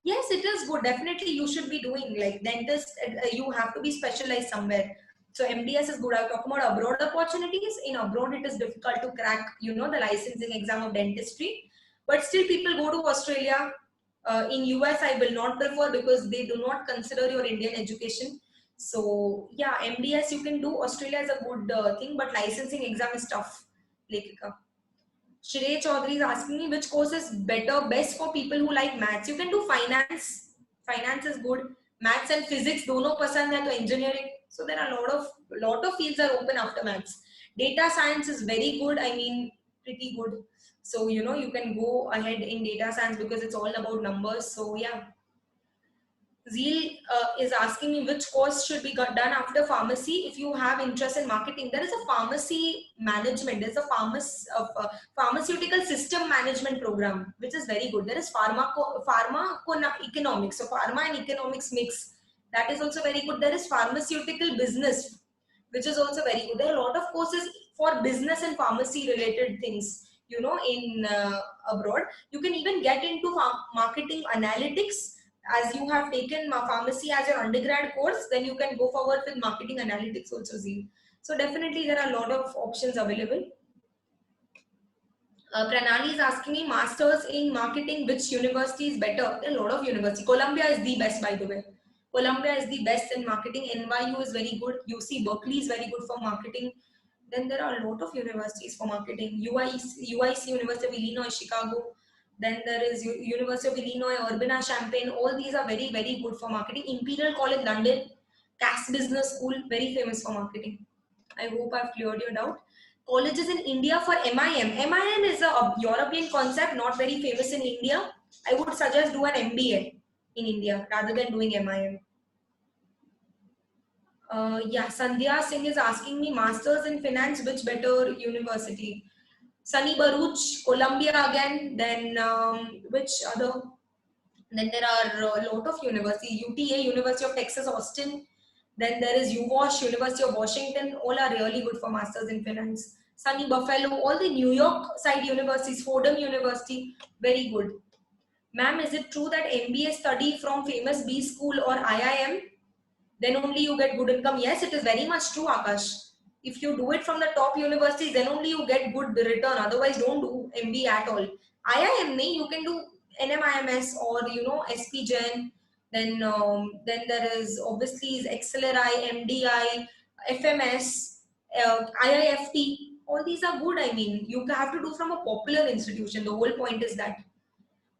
Yes, it is good. Definitely you should be doing, like dentist, you have to be specialized somewhere. So MDS is good. I'm talking about abroad opportunities. In abroad, it is difficult to crack, the licensing exam of dentistry. But still people go to Australia. In US, I will not prefer because they do not consider your Indian education. So yeah, MDS you can do. Australia is a good thing, but licensing exam is tough. Lekhika. Shrey Chaudhary is asking me which course is best for people who like maths. You can do finance. Finance is good. Maths and physics, dono pasand hai to engineering. So there are a lot of fields are open after maths. Data science is very good. I mean, pretty good. So you can go ahead in data science because it's all about numbers. So yeah. Zeal is asking me which course should be done after pharmacy if you have interest in marketing. There is a pharmacy management. There's a pharmaceutical system management program, which is very good. There is pharma economics. So pharma and economics mix. That is also very good. There is pharmaceutical business, which is also very good. There are a lot of courses for business and pharmacy related things, in abroad. You can even get into marketing analytics. As you have taken pharmacy as your undergrad course, then you can go forward with marketing analytics also, Zeal. So definitely there are a lot of options available. Pranali is asking me, masters in marketing, which university is better? There are a lot of universities. Columbia is the best, by the way. Columbia is the best in marketing. NYU is very good. UC Berkeley is very good for marketing. Then there are a lot of universities for marketing. UIC, University of Illinois, Chicago. Then there is University of Illinois, Urbana-Champaign. All these are very, very good for marketing. Imperial College London, Cass Business School, very famous for marketing. I hope I've cleared your doubt. colleges in India for MIM. MIM is a European concept, not very famous in India. I would suggest do an MBA in India rather than doing MIM. Yeah, Sandhya Singh is asking me Masters in Finance, which better university? Sunny Baruch, Columbia again, then which other? Then there are a lot of universities, UTA, University of Texas, Austin. Then there is UWash, University of Washington. All are really good for Masters in Finance. Sunny Buffalo, all the New York side universities, Fordham University, very good. Ma'am, is it true that MBA study from famous B school or IIM? Then only you get good income. Yes, it is very much true, Akash. If you do it from the top universities, then only you get good return. Otherwise, don't do MBA at all. IIM, you can do NMIMS or SP Gen. Then there is obviously XLRI, MDI, FMS, IIFT. All these are good. I mean, you have to do from a popular institution. The whole point is that.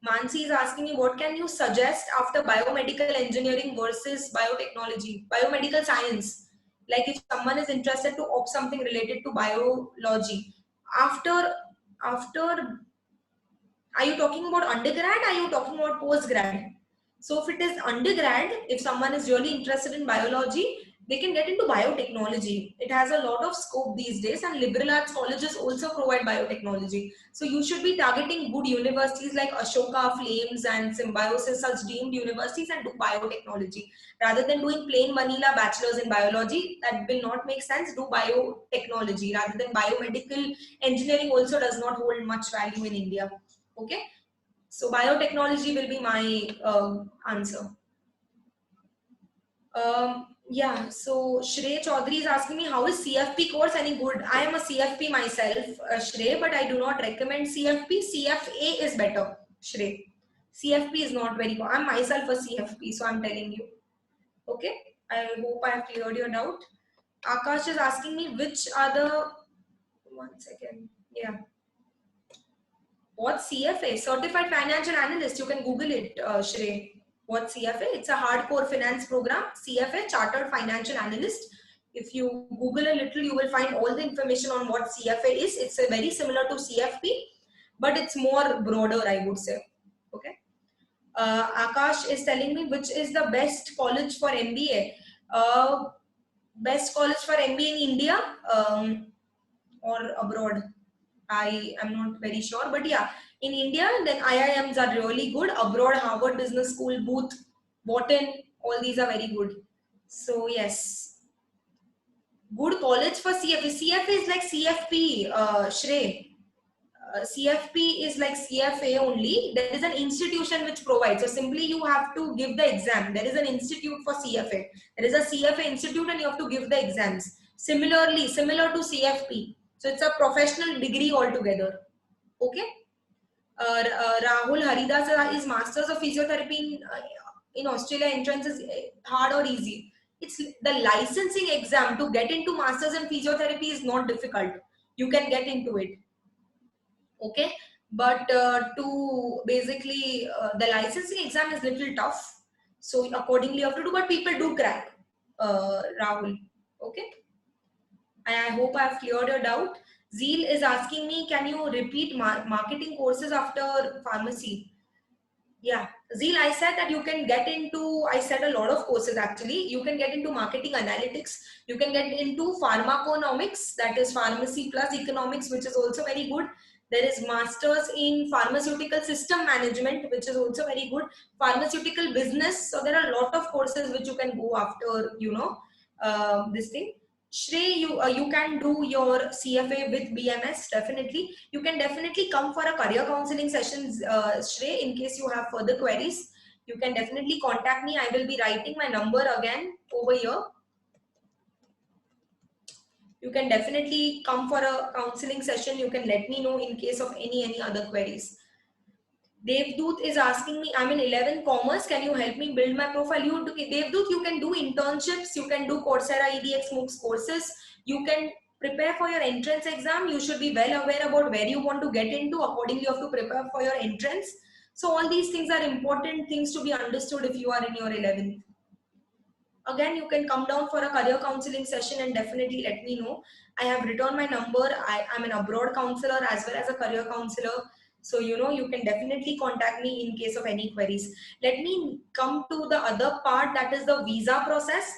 Mansi is asking me, what can you suggest after biomedical engineering versus biotechnology, biomedical science? Like if someone is interested to opt something related to biology, after, are you talking about undergrad? Are you talking about postgrad? So if it is undergrad, if someone is really interested in biology, they can get into biotechnology. It has a lot of scope these days, and liberal arts colleges also provide biotechnology. So you should be targeting good universities like Ashoka, Flames and Symbiosis, such deemed universities, and do biotechnology. Rather than doing plain vanilla bachelor's in biology, that will not make sense. Do biotechnology rather than biomedical engineering also does not hold much value in India. Okay. So biotechnology will be my answer. Yeah, so Shrey Chaudhary is asking me, how is CFP course any good? I am a CFP myself, Shrey, but I do not recommend CFP. CFA is better, Shrey. CFP is not very good. I'm myself a CFP, so I'm telling you. Okay, I hope I have cleared your doubt. Akash is asking me which are the, one second, yeah. What CFA? Certified Financial Analyst. You can Google it, Shrey. What CFA? It's a hardcore finance program. CFA, Chartered Financial Analyst. If you Google a little, you will find all the information on what CFA is. It's a very similar to CFP, but it's more broader, I would say. Okay. Akash is telling me which is the best college for MBA. Best college for MBA in India or abroad? I am not very sure, but yeah, in India, then IIMs are really good. Abroad, Harvard Business School, Booth, Wharton, all these are very good. So yes, good college for CFA. CFA is like CFP, Shrey. CFP is like CFA only. There is an institution which provides. So simply you have to give the exam. There is an institute for CFA. There is a CFA institute and you have to give the exams. Similarly, similar to CFP. So it's a professional degree altogether. Okay. Rahul Haridas is Masters of Physiotherapy in Australia. Entrance is hard or easy. It's the licensing exam to get into Masters in Physiotherapy is not difficult. You can get into it. Okay, but to basically the licensing exam is little tough, so accordingly you have to do, but people do crack, Rahul. Okay, and I hope I have cleared your doubt. Zeal is asking me, can you repeat marketing courses after pharmacy? Yeah, Zeal, I said that you can get into, I said a lot of courses actually. You can get into marketing analytics. You can get into pharmaconomics, that is pharmacy plus economics, which is also very good. There is masters in pharmaceutical system management, which is also very good. Pharmaceutical business. So there are a lot of courses which you can go after, this thing. Shrey, you can do your CFA with BMS, definitely. You can definitely come for a career counseling sessions, Shrey, in case you have further queries. You can definitely contact me. I will be writing my number again over here. You can definitely come for a counseling session. You can let me know in case of any other queries. Devdut is asking me, I'm in 11 commerce. Can you help me build my profile? Devdut, you can do internships. You can do Coursera, EDX, MOOCs courses. You can prepare for your entrance exam. You should be well aware about where you want to get into. Accordingly, you have to prepare for your entrance. So all these things are important things to be understood if you are in your 11th. again, you can come down for a career counseling session and definitely let me know. I have written my number. I'm an abroad counselor as well as a career counselor. So, you know, you can definitely contact me in case of any queries. Let me come to the other part, that is the visa process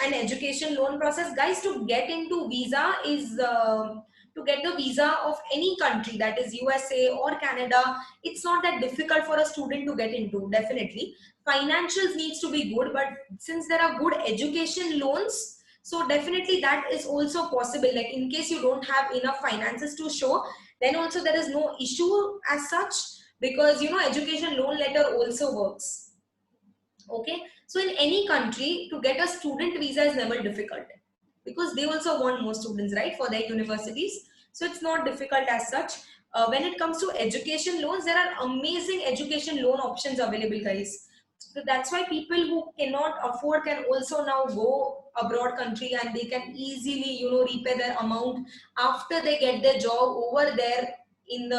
and education loan process. Guys, to get into visa is to get the visa of any country, that is USA or Canada. It's not that difficult for a student to get into, definitely. Financials needs to be good, but since there are good education loans, so definitely that is also possible. Like in case you don't have enough finances to show, then also there is no issue as such, because you know education loan letter also works. Okay, so in any country to get a student visa is never difficult, because they also want more students, right, for their universities. So it's not difficult as such. When it comes to education loans, there are amazing education loan options available, guys. So that's why people who cannot afford can also now go abroad country, and they can easily, you know, repay their amount after they get their job over there in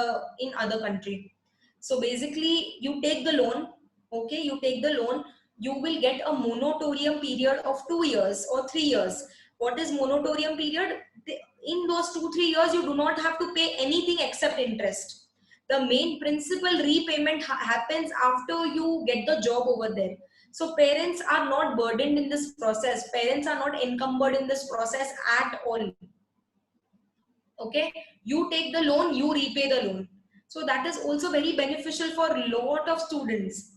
other country. So basically you take the loan. Okay, you take the loan, you will get a moratorium period of 2 years or 3 years. What is moratorium period? In those 2-3 years you do not have to pay anything except interest. The main principal repayment happens after you get the job over there. So parents are not burdened in this process, parents are not encumbered in this process at all. Okay, you take the loan, you repay the loan. So that is also very beneficial for a lot of students.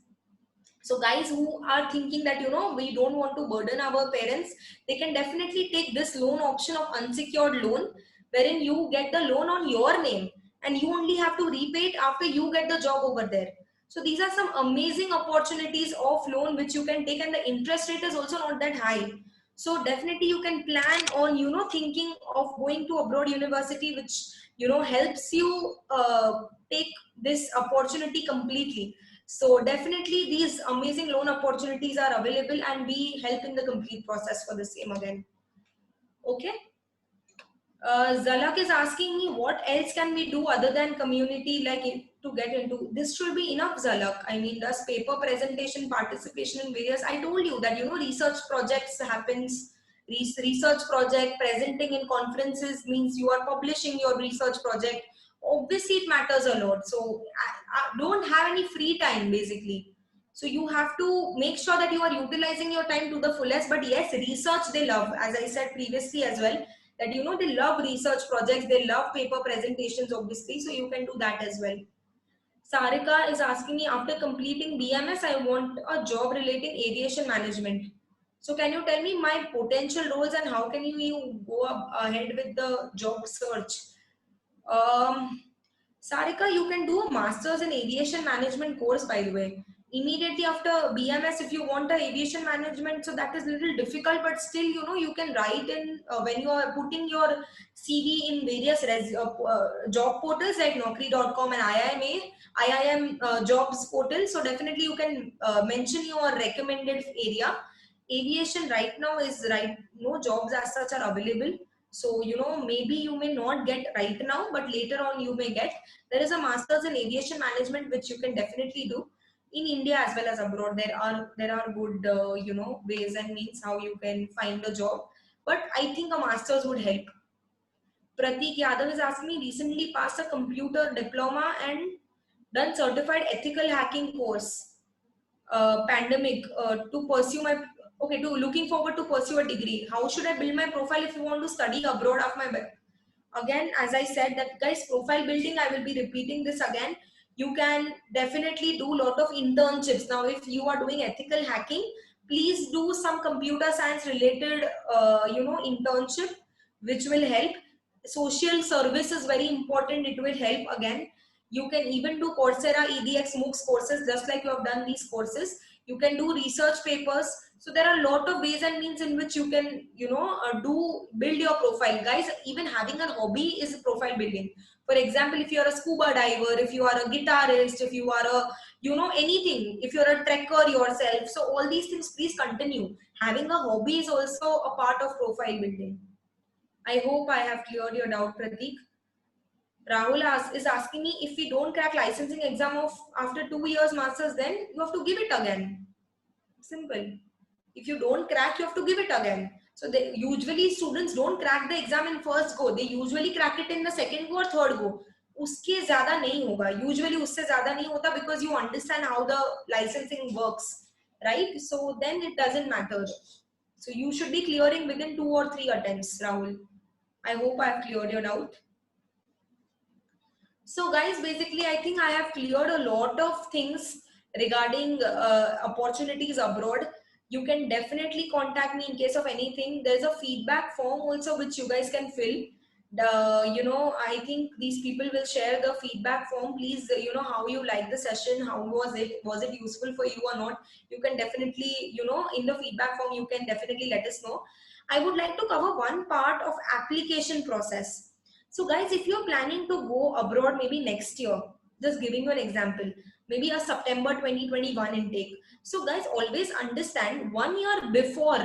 So guys who are thinking that, you know, we don't want to burden our parents, they can definitely take this loan option of unsecured loan, wherein you get the loan on your name and you only have to repay it after you get the job over there. So these are some amazing opportunities of loan which you can take, and the interest rate is also not that high. So definitely you can plan on, you know, thinking of going to abroad university, which, you know, helps you take this opportunity completely. So definitely these amazing loan opportunities are available, and we help in the complete process for the same again. Okay. Zalak is asking me what else can we do other than community, like to get into this. Should be enough, Zalak. I mean, does paper presentation, participation in various, I told you that, you know, research projects happens. Research project, presenting in conferences means you are publishing your research project. Obviously it matters a lot. So I don't have any free time basically. So you have to make sure that you are utilizing your time to the fullest. But yes, research they love, as I said previously as well, that, you know, they love research projects, they love paper presentations, obviously. So you can do that as well. Sarika is asking me, after completing BMS, I want a job relating aviation management. So can you tell me my potential roles and how can you go ahead with the job search? Sarika, you can do a master's in aviation management course, by the way. Immediately after BMS, if you want a aviation management, so that is a little difficult, but still, you know, you can write in when you are putting your CV in various job portals like Naukri.com and IIM jobs portal. So definitely you can mention your recommended area. Aviation right now is right, no jobs as such are available. So, you know, maybe you may not get right now, but later on you may get. There is a master's in aviation management which you can definitely do in India as well as abroad. There are good you know, ways and means how you can find a job, but I think a master's would help. Pratik Yadav is asking me, recently passed a computer diploma and done certified ethical hacking course. Pandemic to pursue my, okay, to looking forward to pursue a degree. How should I build my profile if you want to study abroad of my, again, as I said that, guys, profile building, I will be repeating this again. You can definitely do a lot of internships. Now if you are doing ethical hacking, please do some computer science related you know, internship, which will help. Social service is very important, it will help again. You can even do Coursera, edX, MOOCs courses, just like you have done these courses. You can do research papers. So there are a lot of ways and means in which you can, you know, build your profile. Guys, even having a hobby is profile building. For example, if you are a scuba diver, if you are a guitarist, if you are a, you know, anything, if you're a trekker yourself. So all these things, please continue. Having a hobby is also a part of profile building. I hope I have cleared your doubt, Pratik. Rahul is asking me, if we don't crack licensing exam of after 2 years masters, then you have to give it again. Simple. If you don't crack, you have to give it again. So they, usually students don't crack the exam in first go. They usually crack it in the second go or third go. उसके ज़्यादा नहीं होगा. Usually उससे ज़्यादा नहीं होता because you understand how the licensing works, right? So then it doesn't matter. So you should be clearing within 2 or 3 attempts, Rahul. I hope I have cleared your doubt. So guys, basically I think I have cleared a lot of things regarding opportunities abroad. You can definitely contact me in case of anything. There's a feedback form also which you guys can fill. I think these people will share the feedback form. Please, how you like the session, how was it useful for you or not? You can definitely, in the feedback form, you can definitely let us know. I would like to cover one part of application process. So guys, if you're planning to go abroad maybe next year, just giving you an example, maybe a September 2021 intake. So guys, always understand 1 year before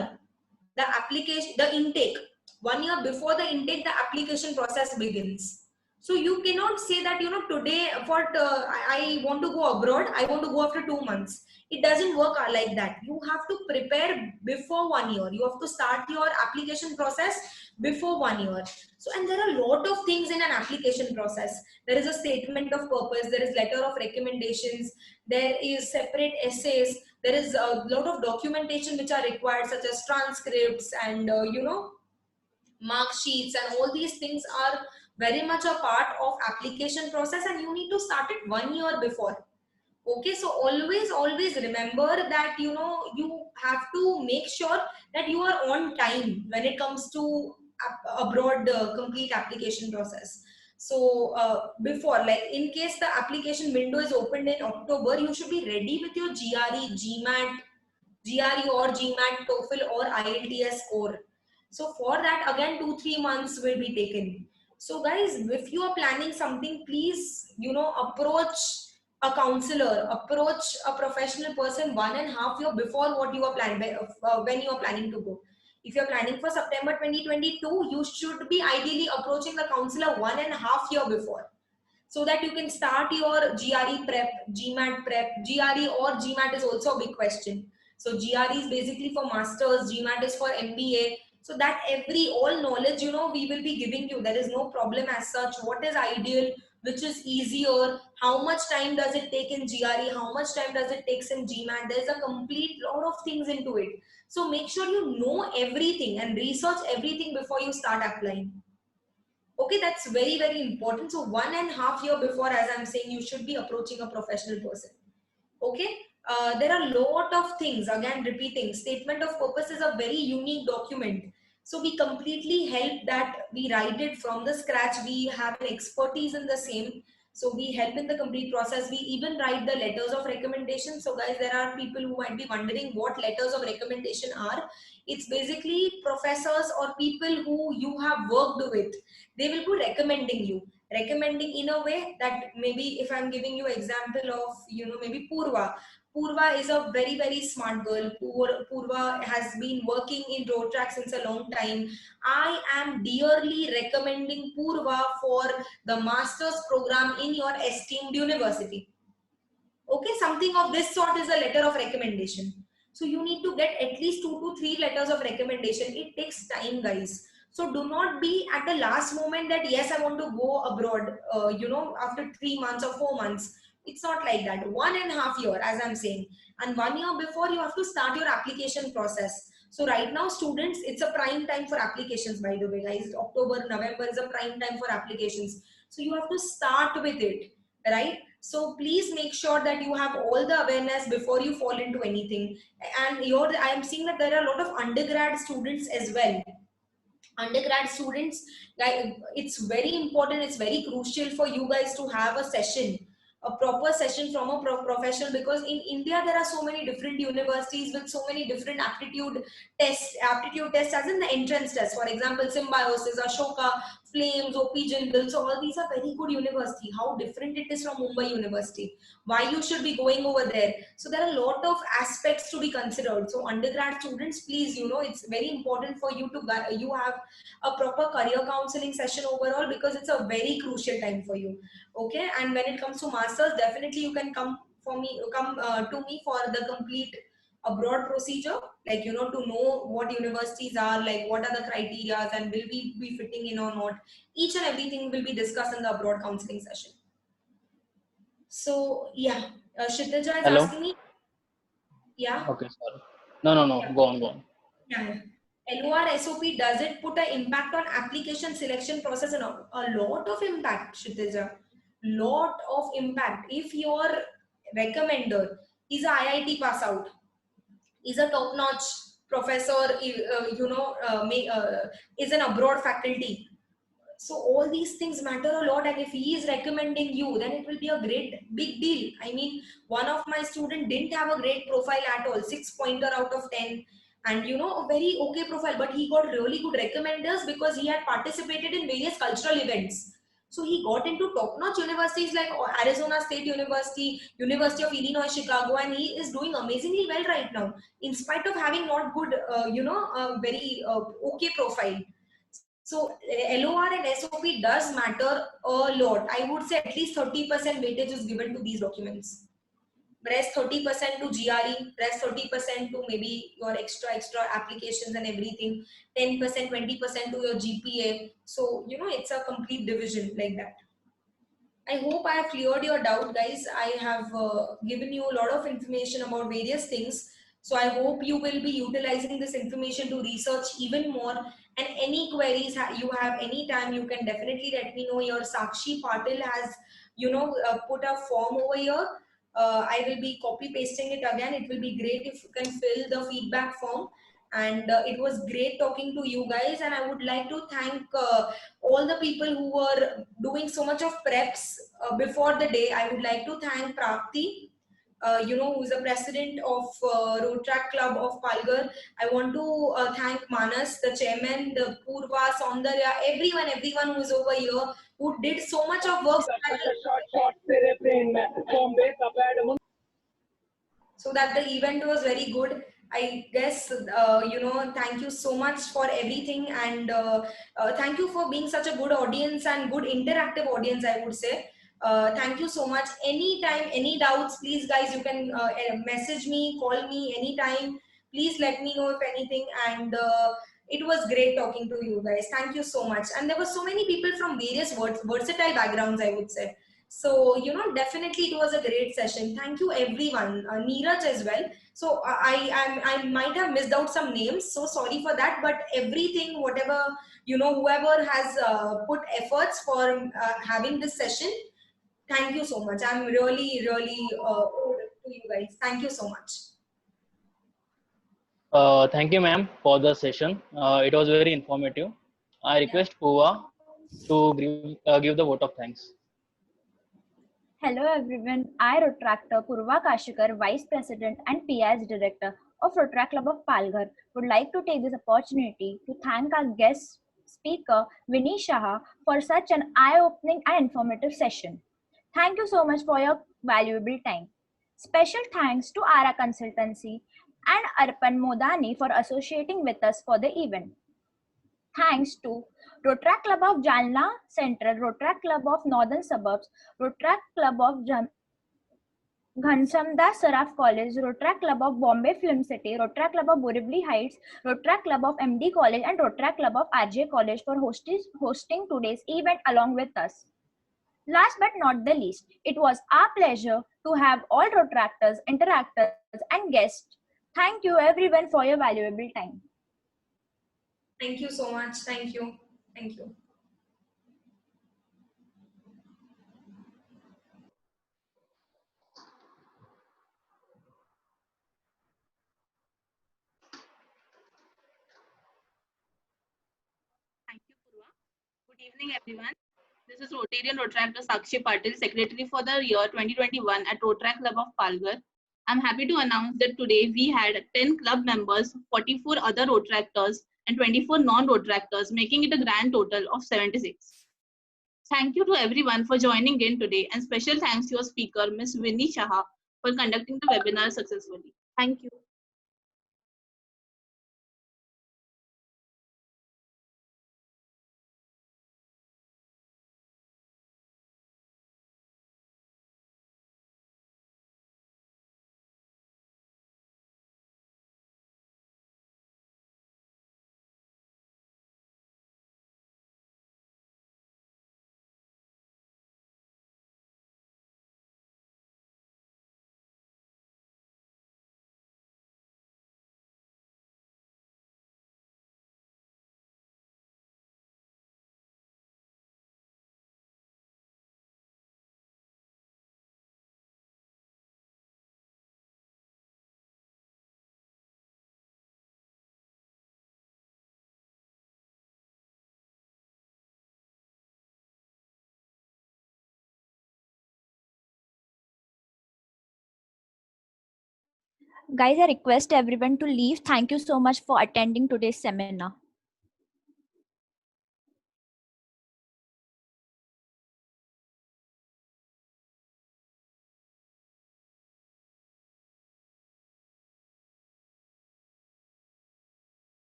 the application, the intake, 1 year before the intake, the application process begins. So you cannot say that, today I want to go abroad, I want to go after 2 months. It doesn't work like that. You have to prepare before 1 year. You have to start your application process before 1 year. So, and there are a lot of things in an application process. There is a statement of purpose, there is letter of recommendations, there is separate essays, there is a lot of documentation which are required, such as transcripts and mark sheets, and all these things are very much a part of application process, and you need to start it 1 year before. Okay, so always remember that you have to make sure that you are on time when it comes to abroad complete application process. So before, like in case the application window is opened in October, you should be ready with your GRE or GMAT, TOEFL or IELTS score. So for that, again 2-3 months will be taken. So guys, if you are planning something, please approach a counselor, approach a professional person 1.5 years before what you are planning, when you are planning to go. If you are planning for September 2022, you should be ideally approaching the counselor 1.5 years before, so that you can start your GRE prep, GMAT prep. GRE or GMAT is also a big question. So GRE is basically for masters, GMAT is for MBA. So that all knowledge, we will be giving you. There is no problem as such. What is ideal, which is easier, how much time does it take in GRE, how much time does it take in GMAT. There's a complete lot of things into it. So make sure you know everything and research everything before you start applying. Okay, that's very important. So 1.5 years before, as I'm saying, you should be approaching a professional person. Okay, there are a lot of things. Again, repeating, statement of purpose is a very unique document. So we completely help that we write it from the scratch. We have an expertise in the same. So we help in the complete process. We even write the letters of recommendation. So guys, there are people who might be wondering what letters of recommendation are. It's basically professors or people who you have worked with. They will be recommending you. Recommending in a way that, maybe if I'm giving you example of, maybe Purva. Purva is a very smart girl. Purva has been working in road track since a long time. I am dearly recommending Purva for the master's program in your esteemed university. Okay, something of this sort is a letter of recommendation. So you need to get at least 2 to 3 letters of recommendation. It takes time, guys. So do not be at the last moment that yes, I want to go abroad, after 3 months or 4 months. It's not like that. 1.5 years, as I'm saying. And 1 year before, you have to start your application process. So right now, students, it's a prime time for applications, by the way, guys. October, November is a prime time for applications. So you have to start with it, right? So please make sure that you have all the awareness before you fall into anything. And I am seeing that there are a lot of undergrad students as well. Undergrad students, like, it's very important, it's very crucial for you guys to have a session, a proper session from a professional, because in India there are so many different universities with so many different aptitude tests as in the entrance test. For example, Symbiosis, Ashoka, Flames, OP Jindal. So all these are very good university. How different it is from Mumbai University, why you should be going over there. So there are a lot of aspects to be considered. So undergrad students, please, it's very important for you to have a proper career counseling session overall, because it's a very crucial time for you. Okay, and when it comes to masters, definitely you can come to me for the complete abroad procedure, like to know what universities are, like what are the criteria, and will we be fitting in or not. Each and everything will be discussed in the abroad counseling session. So yeah, Kshitija is Hello. asking me. Yeah. Okay, sorry. No. Yeah. Go on. Yeah. LOR SOP, does it put an impact on application selection process? And a lot of impact, Kshitija. Lot of impact. If your recommender is a IIT pass out, is a top-notch professor, is an abroad faculty. So all these things matter a lot, and if he is recommending you, then it will be a great big deal. I mean, one of my student didn't have a great profile at all, 6 pointer out of 10, and a very okay profile, but he got really good recommenders because he had participated in various cultural events. So he got into top-notch universities like Arizona State University, University of Illinois Chicago, and he is doing amazingly well right now, in spite of having not good, very okay profile. So LOR and SOP does matter a lot. I would say at least 30% weightage is given to these documents. Rest 30% to GRE, rest 30% to maybe your extra applications and everything, 10%, 20% to your GPA. So, it's a complete division like that. I hope I have cleared your doubt, guys. I have given you a lot of information about various things. So I hope you will be utilizing this information to research even more. And any queries you have anytime, you can definitely let me know. Your Sakshi Patil has, put a form over here. I will be copy pasting it again. It will be great if you can fill the feedback form. And it was great talking to you guys. And I would like to thank all the people who were doing so much of preps before the day. I would like to thank Prapti, who is the president of Rotrack Club of Palghar. I want to thank Manas, the chairman, the Purva, Saundarya, everyone who is over here, who did so much of work so that the event was very good. I guess, thank you so much for everything, and thank you for being such a good audience and good interactive audience, I would say. Thank you so much. Anytime, any doubts, please guys, you can message me, call me anytime. Please let me know if anything, and it was great talking to you guys. Thank you so much. And there were so many people from various versatile backgrounds, I would say. So, definitely it was a great session. Thank you everyone, Neeraj as well. So I might have missed out some names. So sorry for that, but everything, whatever, whoever has put efforts for having this session, thank you so much. I'm really, really owed to you guys. Thank you so much. Thank you, ma'am, for the session. It was very informative. I request Pooja to give the vote of thanks. Hello everyone, I Rotractor Purva Kashikar, Vice President and PIS Director of Rotrack Club of Palghar, would like to take this opportunity to thank our guest speaker Vinny Shah for such an eye-opening and informative session. Thank you so much for your valuable time. Special thanks to Ara Consultancy and Arpan Modani for associating with us for the event. Thanks to Rotrack Club of Jalna Central, Rotrack Club of Northern Suburbs, Rotrack Club of Ghansamdas Saraf College, Rotrack Club of Bombay Film City, Rotrack Club of Borivali Heights, Rotrack Club of MD College, and Rotrack Club of RJ College for hosting today's event along with us. Last but not the least, it was our pleasure to have all Rotractors, interactors, and guests. Thank you everyone for your valuable time. Thank you so much. Thank you. Thank you. Thank you, Purva. Good evening, everyone. This is Rotarian Rotractor Sakshi Patil, Secretary for the year 2021 at Rotrack Club of Palghar. I'm happy to announce that today we had 10 club members, 44 other Rotractors, and 24 non-Rotractors, making it a grand total of 76. Thank you to everyone for joining in today, and special thanks to your speaker, Ms. Vinny Shah, for conducting the webinar successfully. Thank you. Guys, I request everyone to leave. Thank you so much for attending today's seminar.